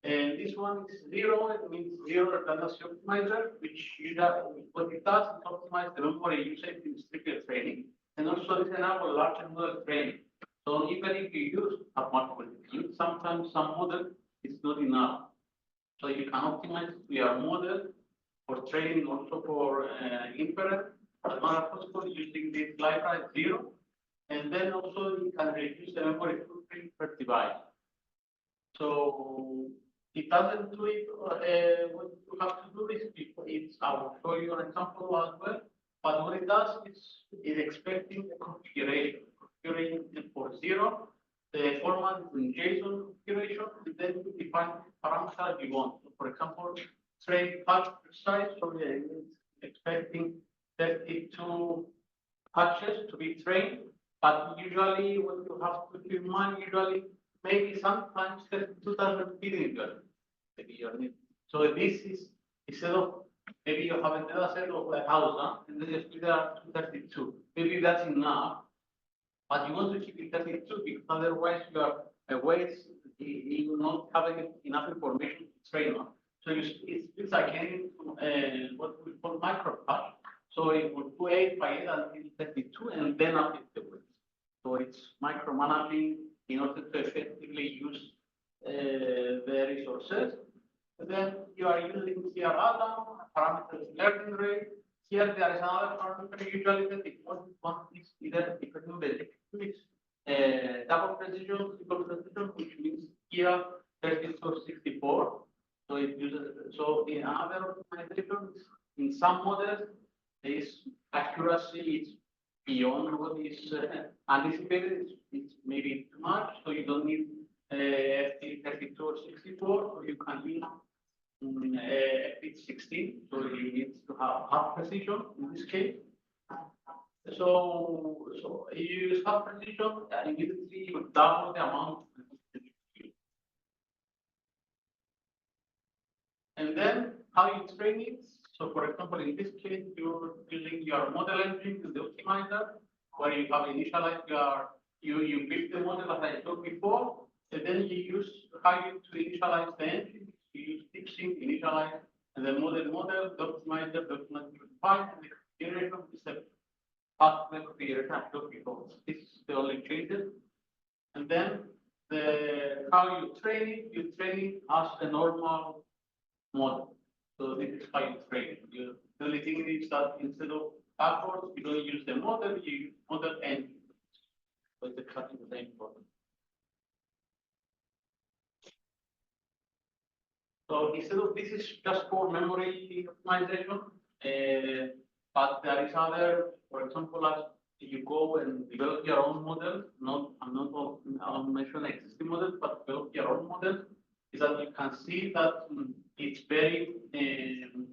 And this one is 0, it means 0 redundancy optimizer, which usually what it does is optimize the memory usage in strictly training. And also this enables large model training. So even if you use a multiple, sometimes some model is not enough. So you can optimize your model for training, also for inference, as much as possible using this library 0. And then also you can reduce the memory footprint per device. So it doesn't do it, what you have to do is I will show you an example as well. But what it does is expecting the configuration for 0, the format in JSON configuration, and then you define parameters you want. So for example, train patch size, so it's expecting 32 patches to be trained, but usually what you have to keep in mind, maybe sometimes 32,000 billion. Maybe you need. So this is instead of maybe you have a data set of 1,000 and then you split it up to 32. Maybe that's enough, but you want to keep it 32 because otherwise you are you will not have enough information to train on. So it splits again to what we call micro patch. So it will do 8 by 8 until 32 and then update the weights. So it's micromanaging in order to effectively use the resources. And then you are using here parameters learning rate. Here there is another parameter usually that one is either depending on the double precision, triple precision, which means here 3264. So it uses in other optimizations, in some models, this accuracy is beyond what is anticipated. It's maybe too much, so you don't need 32 or 64, so you can use FP16, so you need to have half precision in this case. So you use half precision, immediately you double the amount. And then how you train it. So for example, in this case, you're using your model engine to the optimizer, where you have initialized you build the model as I showed before, and then you use how to initialize the engine. You use fixing, initialize, and then model, the optimizer, define, and the configuration is the path the configuration I showed before. This is the only changes. And then how you train it as a normal model. So this is how you train it. The only thing is that instead of backwards, you don't use the model, you use model engine. So it's exactly the same problem. So instead of this is just for memory optimization, but there is other, for example, as you go and develop your own model, I'm not mentioning existing models, but develop your own model, is that you can see that it's very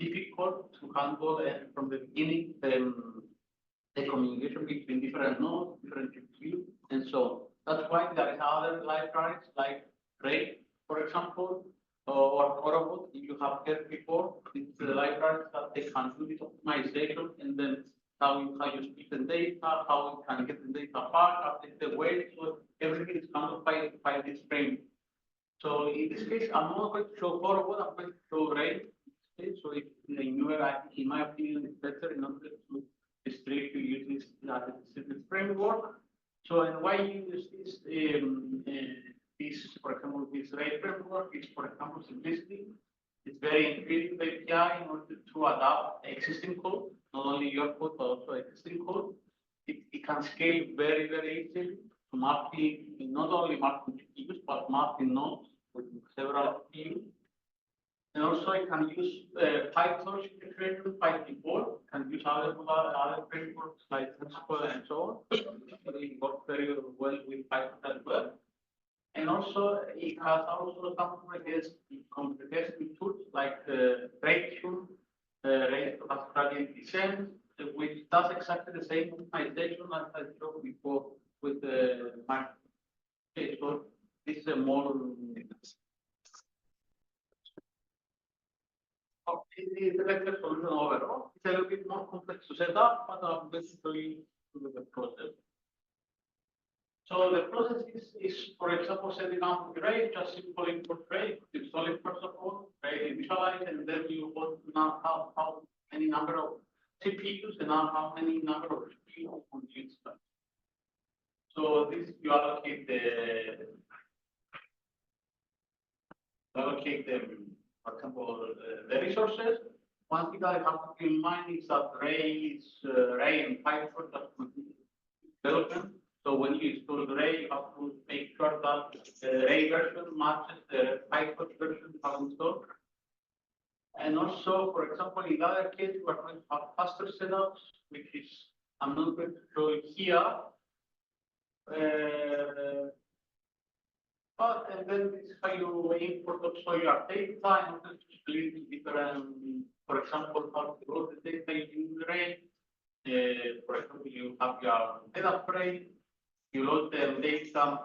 difficult to handle from the beginning the communication between different nodes, different GPUs, and so on. That's why there is other libraries like Ray, for example, or Corobot, you have heard before. It's the libraries that they can do this optimization and then how you split the data, how you can get the data apart, update the weight, so everything is handled by this frame. So in this case, I'm not going to show Corobot, I'm going to show Ray. So if in my opinion, it's better in order to restrict to use this framework. So and why you use this, for example, this Ray framework is, for example, simplicity. It's very intuitive API in order to adapt existing code, not only your code, but also existing code. It can scale very, very easily to mapping, not only mapping GPUs, but mapping nodes with several GPUs. And also it can use PyTorch integration by default, can use other frameworks like tensor and so on. So it works very well with Python as well. And also it has also some computational tools like Ray-Tune, Ray gradient descent, which does exactly the same optimization as I showed before with the micro. Okay, so this is a more it's a better solution overall. It's a little bit more complex to set up, but I'm going to show you the process. So So the process is, for example, setting up array, just simple import array, install it first of all, array visualize, and then you want to know how many number of CPUs and how many number of GPUs on the instance. So this you allocate the for example, the resources. One thing that I have to keep in mind is that Ray and PyTorch that development. So when you install Ray, you have to make sure that the Ray version matches the PyTorch version you have installed. And also, for example, in the other case, we are going to have faster setups, which is I'm not going to show it here. And then this is how you import also your data and also split different, for example, how to load the data in the array. For example, you have your data frame, you load the data,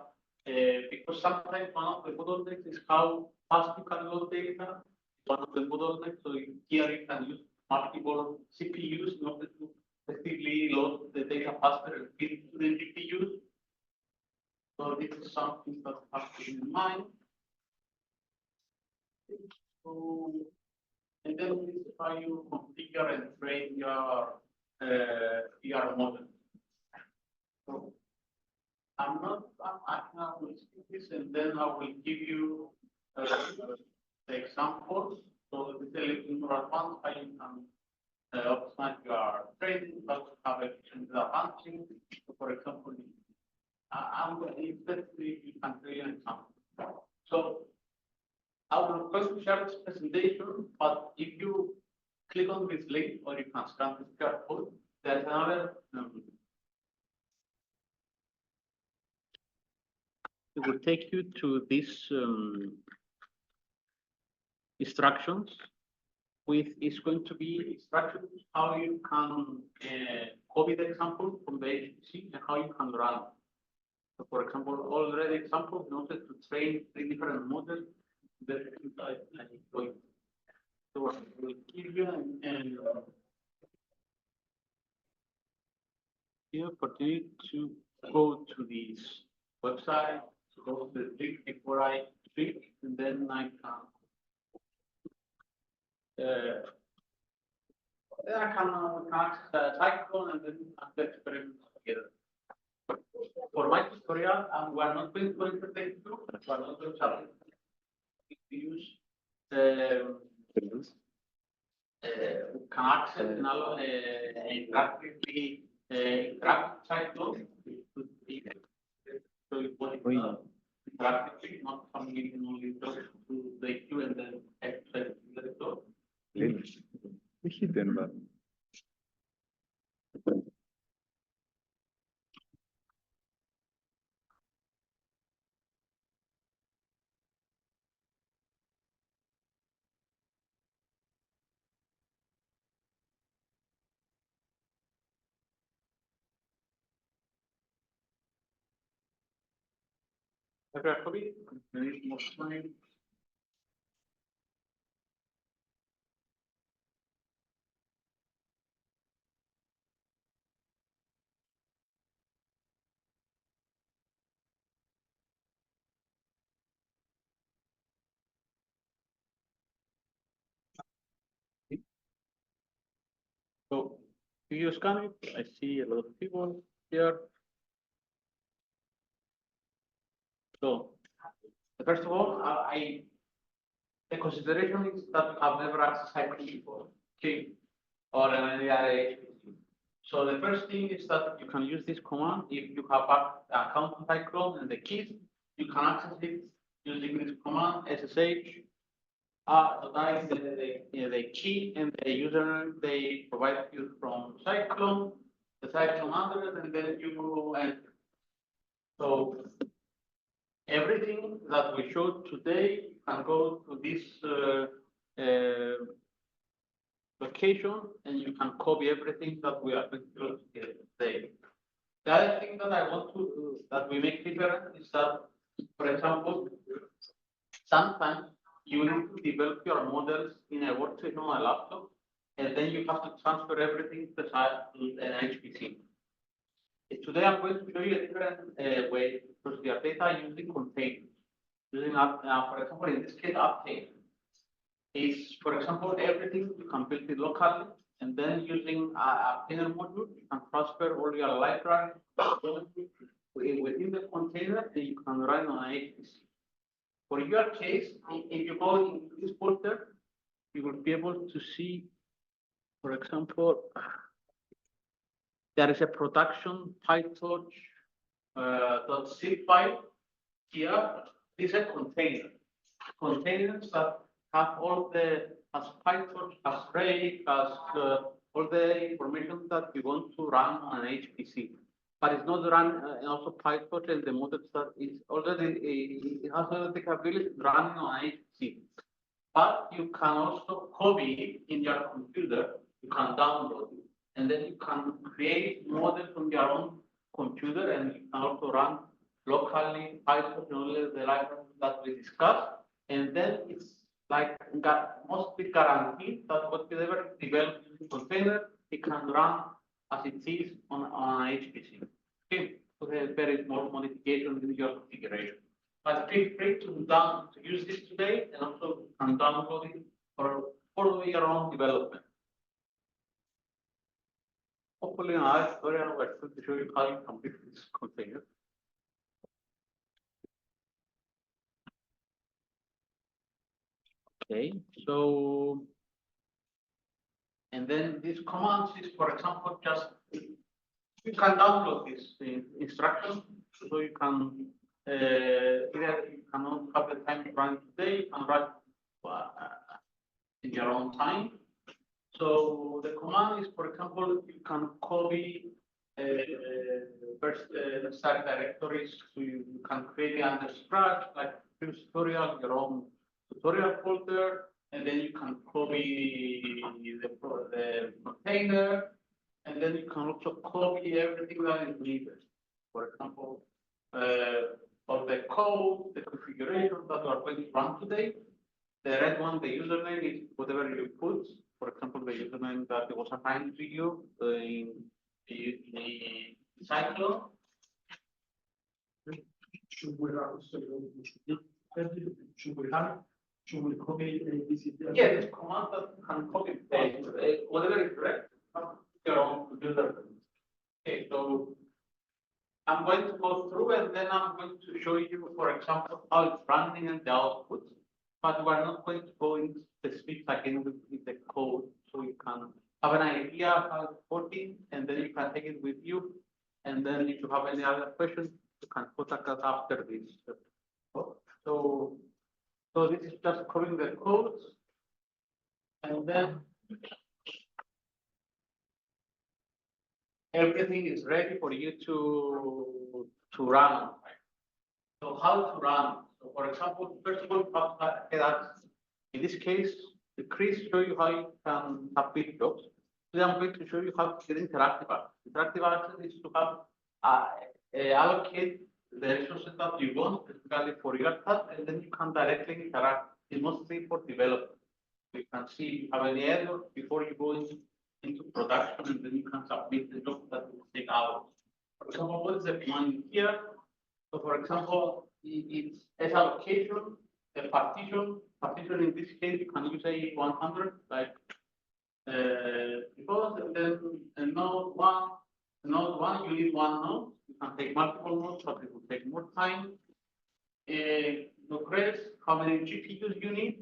because sometimes one of the bottlenecks is how fast you can load data. One of the bottlenecks, so here you can use multiple CPUs in order to effectively load the data faster and feed to the GPUs. So this is something that you have to keep in mind. So, and then this is how you configure and train your model. So I will skip this and then I will give you the examples. So this is a little more advanced, how you can optimize your training, how to have efficient data handling. So for example, I'm going to you can create an example. So I will first share this presentation, but if you click on this link or you can scan this QR code, there's another it will take you to these instructions. It's going to be instructions how you can copy the example from the HPC and how you can run. So for example, already examples in order to train 3 different models. So I will give you the opportunity to go to this website, to go to the link before I speak, and then I can access the cycle and then the experiment together. For my tutorial, we are not going to entertain you, we are not going to use can access now interactively interactive cycle. So it was interactively, not something only to the queue and then exercise the result. Okay, maybe more time. So, if you scan it, I see a lot of people here. So, first of all, the consideration is that I've never accessed Hyper-V before, okay, or any other HPC. So the first thing is that you can use this command if you have an account on Cyclone and the keys, you can access it using this command SSH. That is the key and the username they provide you from Cyclone, the Cyclone address, and then you enter. So everything that we showed today can go to this location and you can copy everything that we are going to do today. The other thing that I want to do that we make different is that, for example, sometimes you need to develop your models in a workstation on a laptop, and then you have to transfer everything to an HPC. Today I'm going to show you a different way to process your data using containers. Using, for example, in this case, update is, for example, everything you can build it locally, and then using a container module, you can transfer all your library within the container, and you can run on HPC. For your case, if you go into this folder, you will be able to see, for example, there is a production PyTorch .zip file here. This is a container. Containers that have all the, as PyTorch, as Ray, as all the information that you want to run on an HPC. But it's not run, also PyTorch and the models that is already, it has all the capability running on an HPC. But you can also copy it in your computer, you can download it, and then you can create models on your own computer, and you can also run locally PyTorch and all the libraries that we discussed. And then it's like mostly guaranteed that whatever developed in the container, it can run as it is on HPC. Okay, so there's very small modification in your configuration. But feel free to use this today, and also can download it for follow your own development. Hopefully, in our tutorial, we're going to show you how you can build this container. Okay, so, and then these commands is, for example, just you can download this instruction, so you can either you cannot have the time to run today, you can run in your own time. So the command is, for example, you can copy first necessary directories, so you can create under scratch, like previous tutorial, your own tutorial folder, and then you can copy the container, and then you can also copy everything that is needed. For example, of the code, the configuration that we are going to run today. The red one, the username is whatever you put. For example, the username that was assigned to you in the cycle. Should we copy this? Yeah, this command that can copy whatever is correct. Your own user. Okay, so I'm going to go through, and then I'm going to show you, for example, how it's running and the output. But we're not going to go into specifics again with the code, so you can have an idea how it's working, and then you can take it with you. And then if you have any other questions, you can contact us after this. So this is just covering the codes, and then everything is ready for you to run. So how to run? So for example, first of all, you have to get access. In this case, Chris show you how you can have big jobs. Today I'm going to show you how to get interactive access. Interactive access is to have allocate the resources that you want, specifically for your task, and then you can directly interact. It's mostly for development. You can see if you have any error before you go into production, and then you can submit the job that will take hours. For example, what is the command here? So for example, it's as allocation, a partition. Partition in this case, you can use a 100, like because then a node one, you need one node. You can take multiple nodes, but it will take more time. Progress, how many GPUs you need?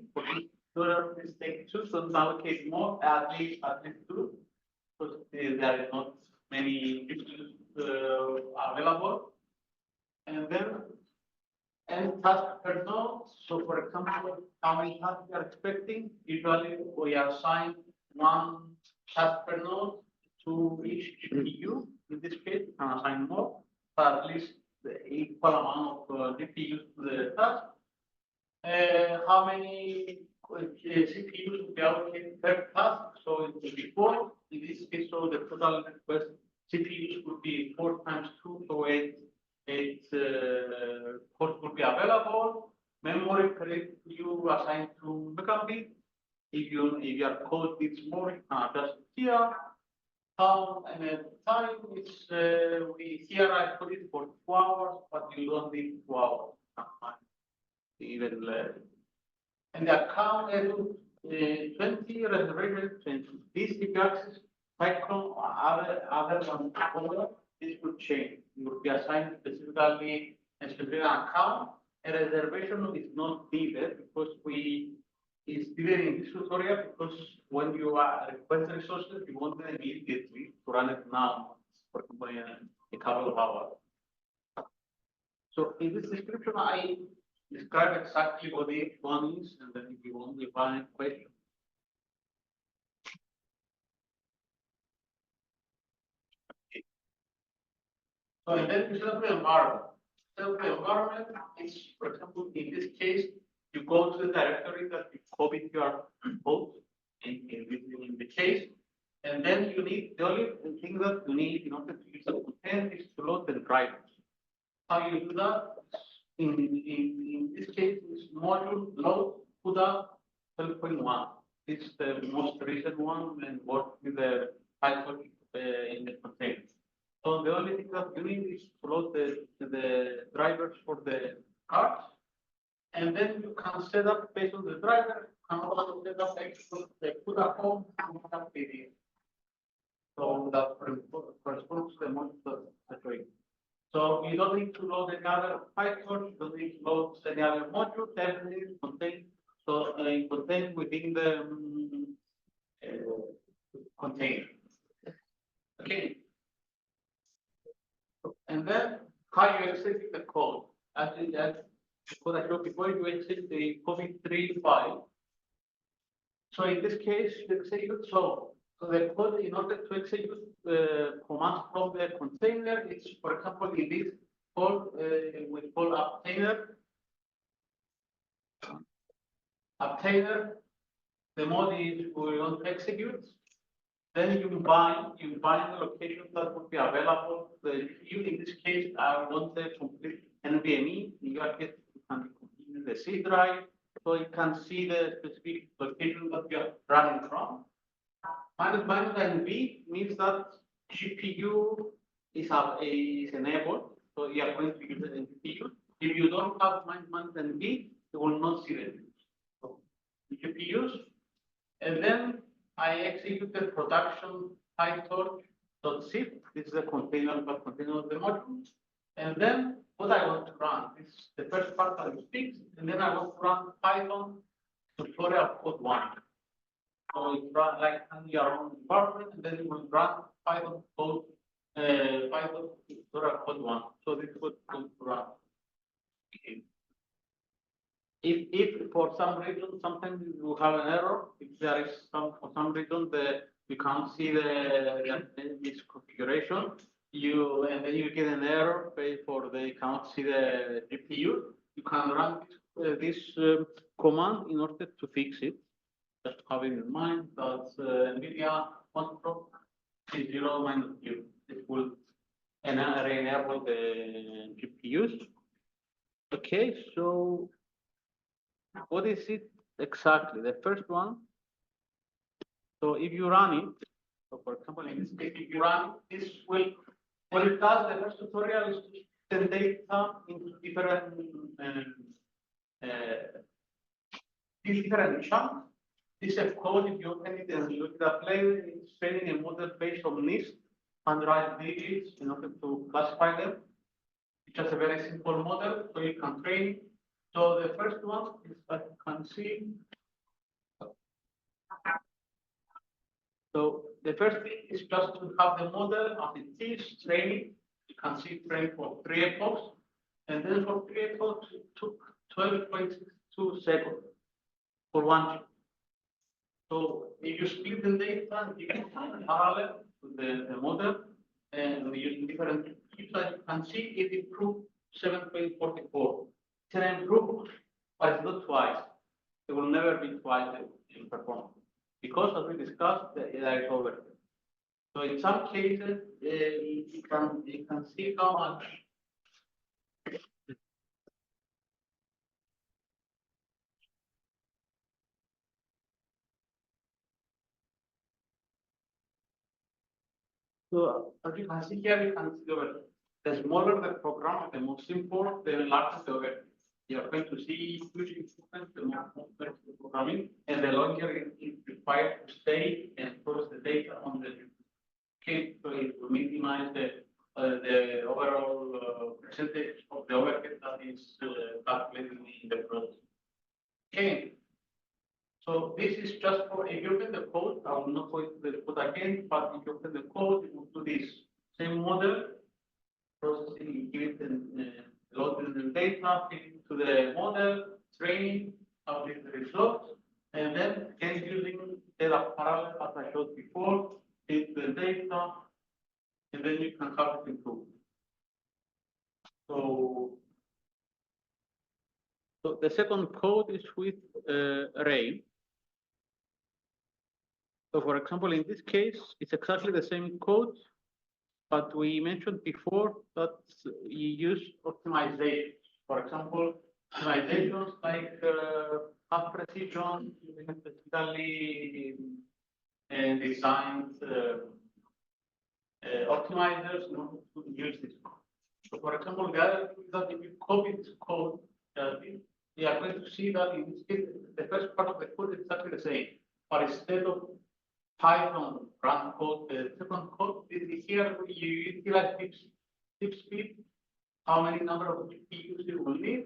For this take 2, so allocate more, at least 2, because there is not many GPUs available. And then and task per node. So for example, how many tasks we are expecting? Usually we assign one task per node to each GPU. In this case, we can assign more, but at least the equal amount of GPUs to the task. How many CPUs will be allocated per task? So it will be 4. In this case, so the total request CPUs would be 4 times 2, so 8 ports will be available. Memory per you assign to megabit. If your code needs more, you can adjust here. And then time is, we here I put it for 2 hours, but you don't need 2 hours. Even less. And the account I do 20 reservations, 20. This if you access cycle or other than folder, this would change. You would be assigned specifically a specific account. A reservation is not needed because it's needed in this tutorial because when you are request resources, you want them immediately to run it now, for example, in a couple of hours. So in this description, I describe exactly what each one is, and then if you want to find a question. So and then you set up the environment. Set up the environment is, for example, in this case, you go to the directory that you copied your code in the case, and then you need the only thing that you need in order to use the content is to load the drivers. How you do that? In this case, is module load CUDA 12.1. This is the most recent one and work with the PyTorch in the container. So the only thing that you need is to load the drivers for the cards, and then you can set up based on the driver. You can also set up the CUDA home and CUDA PDF. So that corresponds to the module that way. So you don't need to load another PyTorch, you don't need to load any other module, everything is contained. So contained within the container. Okay. And then how you execute the code. Actually, that's what I showed before. You execute the COVID-3 file. So in this case, you execute so the code in order to execute commands from the container, it's for example in this code we call obtainer. Obtainer, the mode is we want to execute. Then you bind the location that would be available. In this case, I want the complete NVMe. In your case, you can continue the C drive, so you can see the specific location that you are running from. Minus NV means that GPU is enabled, so you are going to use the GPU. If you don't have minus NV, you will not see the GPUs. And then I executed production PyTorch.zip. This is the container, but container of the module. And then what I want to run is the first part that is fixed, and then I want to run Python tutorial code 1. So you run like on your own environment, and then you will run Python code, Python tutorial code 1. So this is what to run. Okay. If for some reason sometimes you have an error, if there is for some reason you can't see this configuration, and then you get an error for you cannot see the GPU, you can run this command in order to fix it. Just have it in mind that NVIDIA control is 0 minus Q. It will enable the GPUs. Okay, so what is it exactly? The first one. So if you run it, so for example, in this case, if you run it, this will, what it does, the first tutorial is to send data into different chunks. This is a code, if you open it and look at the play, it's training a model based on list and write digits in order to classify them. It's just a very simple model, so you can train. So the first one is that you can see. So the first thing is just to have the model as it is training. You can see train for 3 epochs, and then for 3 epochs it took 12.2 seconds for one. So if you split the data, you can find parallel to the model, and using different keys, you can see it improved 7.44. It's an improvement, but it's not twice. It will never be twice in performance because, as we discussed, there is overhead. So in some cases, you can see how much. So as you can see here, you can see the smaller the program, the more simple, the larger the overhead. You are going to see huge improvements, the more complex the programming, and the longer it is required to stay and process the data on the case. So it will minimize the overall percentage of the overhead that is calculated in the process. Okay. So this is just for, if you open the code, I will not go into the code again, but if you open the code, it will do this same model, processing, give it loading the data, feed it to the model, training, update the results, and then again using data parallel as I showed before, feed the data, and then you can have it improved. So the second code is with array. So for example, in this case, it's exactly the same code, but we mentioned before that you use optimization. For example, optimizations like half precision, specifically designed optimizers in order to use this code. So for example, the other thing is that if you copy this code, we are going to see that in this case, the first part of the code is exactly the same, but instead of Python run code, the second code is here you utilize tip speed, how many number of GPUs you will need,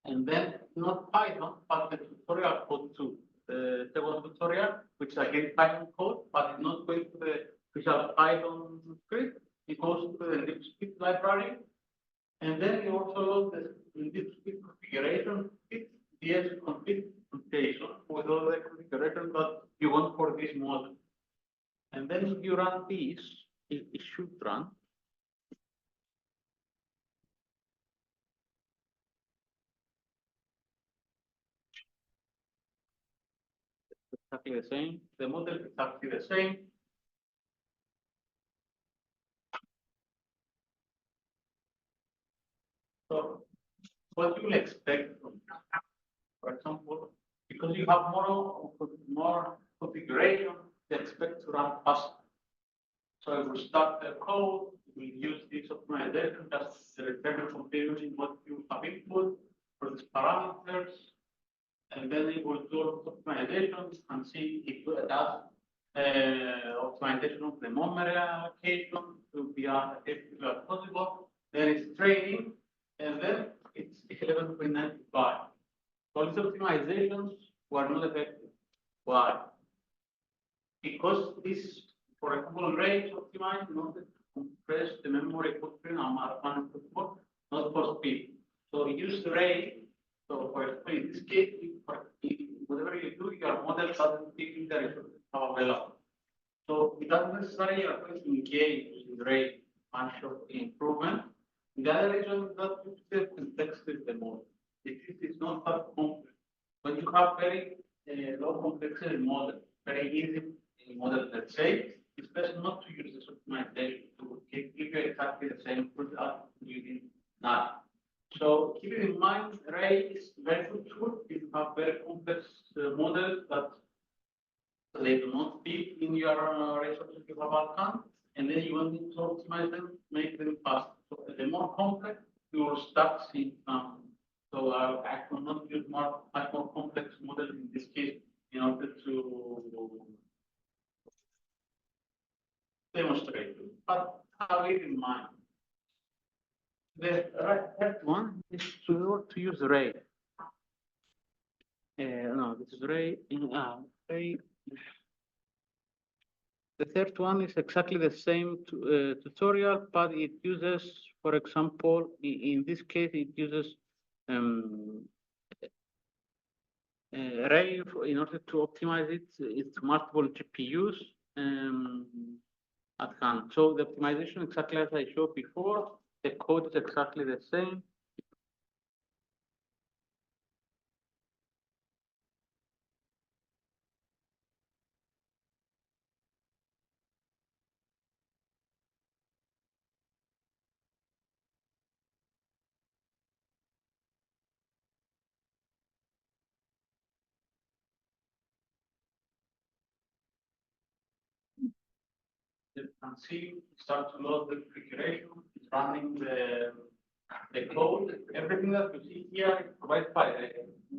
and then not Python, but the tutorial code too. The second tutorial, which is again Python code, but it's not going to the official Python script, it goes to the tip speed library, and then you also load the tip speed configuration, it's computation with all the configuration that you want for this model. And then if you run this, it should run. Exactly the same. The model is exactly the same. So what you will expect from, for example, because you have more configuration, you expect to run faster. So it will start the code, we use this optimization, that's the return computing what you have input for these parameters, and then it will do optimizations and see if it does optimization of the memory allocation to be as effective as possible. Then it's training, and then it's 11.95. So these optimizations were not effective. Why? Because this, for example, rate optimized in order to compress the memory footprint not for speed. So use the rate. So for example, in this case, whatever you do, your model doesn't take the resources available. So it doesn't necessarily you're going to engage in rate much of improvement. The other reason is that the complexity of the model. It is not that complex. When you have very low complexity model, very easy model, let's say, it's best not to use this optimization to give you exactly the same result using that. So keep it in mind, array is very good tool if you have very complex models that they do not fit in your resources you have at hand, and then you want to optimize them, make them fast. So the more complex, you will start seeing some. So I cannot use much more complex model in this case in order to demonstrate it, but have it in mind. The third one is to use array. No, this is array in array. The third one is exactly the same tutorial, but it uses, for example, in this case, it uses array in order to optimize it. It's multiple GPUs at hand. So the optimization exactly as I showed before. The code is exactly the same. you can see, start to load the configuration, it's running the code, everything that you see here is provided by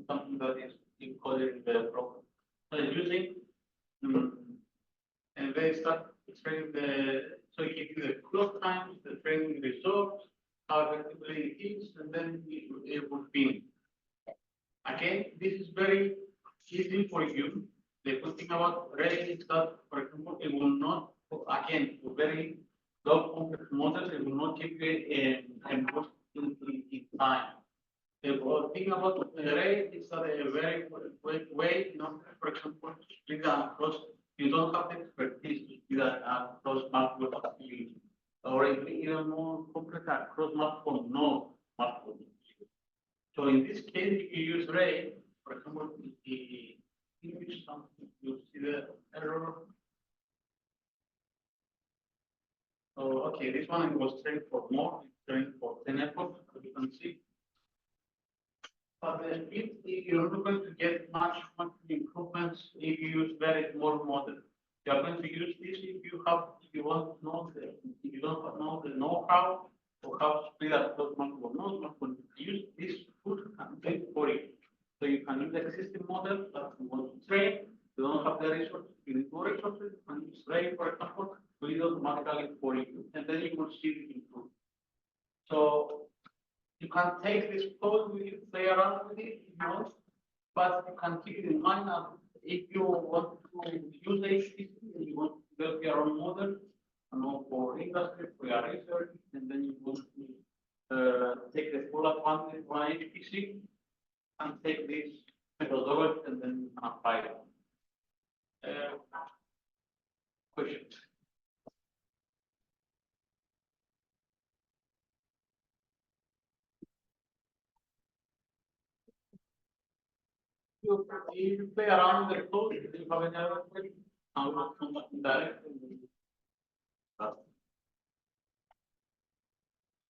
something that is encoded in the program. So it's using, and they start explaining so you give you the clock times, the training results, how effectively it is, and then it will finish. Again, this is very easy for you. The good thing about Ray is that, for example, it will not, again, for very low complex models, it will not give you a most in time. The thing about Ray is that a very way, for example, to split that across, you don't have the expertise to split that across multiple applications, or even more complex across multiple nodes, multiple. So in this case, if you use Ray, for example, the image something, you see the error. So okay, this one was trained for more, it's trained for 10 efforts, as you can see. But the speed, you're not going to get much improvements if you use very small model. You are going to use this if you want to know if you don't know the know-how or how to split up those multiple nodes, but when you use this tool and do it for you. So you can use the existing model that you want to train, you don't have the resources, you need more resources, and use Ray, for example, to do it automatically for you, and then you will see it improve. So you can take this code with you, play around with it if you want, but you can keep it in mind that if you want to use HPC and you want to build your own model, for industry, for your research, and then you want to take the full advantage of HPC and take this methodology and then you can apply it. Questions? You play around with the code, if you have any other question, I will come back direct.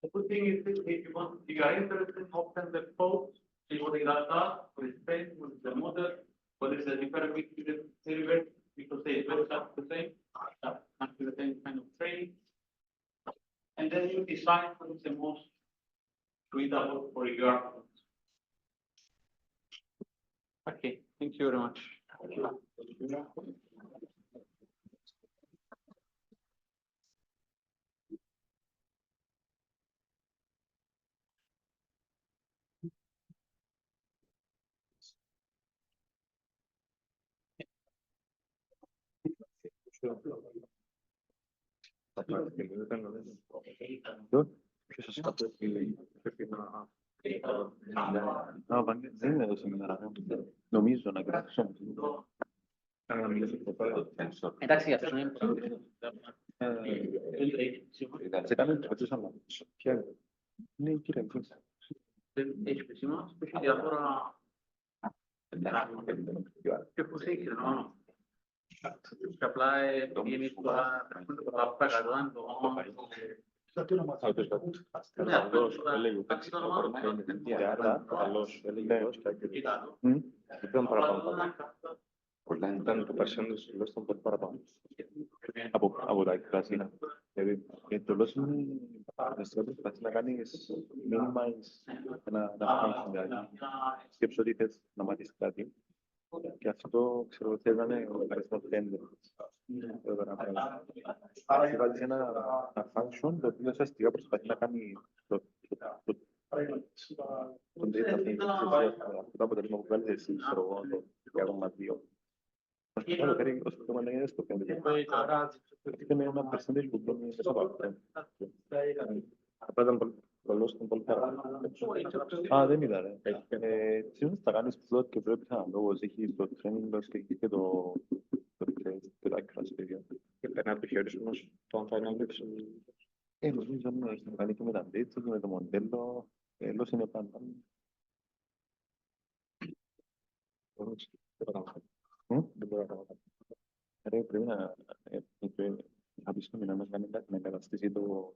The good thing is that if you are interested in open the code, see what it does, what is trained, what is the model, what is the different between the derivative, because they both have the same, the same kind of training. And then you decide what is the most suitable for your approach. Okay, thank you very much. Ποιος σας κατέφυγε, πρέπει να... Δεν είναι εδώ σήμερα, νομίζω να κρατήσω. Εντάξει, για αυτό είναι σε κάνουν το πετούσα να ποια είναι η κύρια Έχει επισήμανση που έχει διάφορα και που έχει χρόνο. Και απλά είναι τώρα τα παγαδόν το όνομα. Πολλά ήταν το παρσιόντος τουλάχιστον πολύ παραπάνω από τα εκφράσια. Δηλαδή, το λόγο είναι προσπαθεί να κάνεις minimize ένα function, δηλαδή σκέψω ότι θες να μάθεις κάτι και αυτό ξέρω θέλει να είναι ο αριθμός 5. Άρα βάζεις ένα function το οποίο ουσιαστικά προσπαθεί να κάνει τον data frame, αυτό το αποτέλεσμα που βγάλεις εσύ, ξέρω εγώ, το 2,2. Lo que os recomendaría es porque tiene una percentage που μπορεί να σε πάρει. Απλά ήταν πολύ πέρα. Α, δεν είδα, ρε. Συνήθως θα κάνεις plot και πρέπει να λόγος, έχει το training loss και το accuracy period. Και περνάει το χέρι σου όμως το analogous. Νομίζω ότι έχει να κάνει και με τα dates και με το μοντέλο. Loss είναι πάντα. Δεν μπορώ να κάνω κάτι. Πρέπει να πεις το μηνά μας να εγκαταστήσει το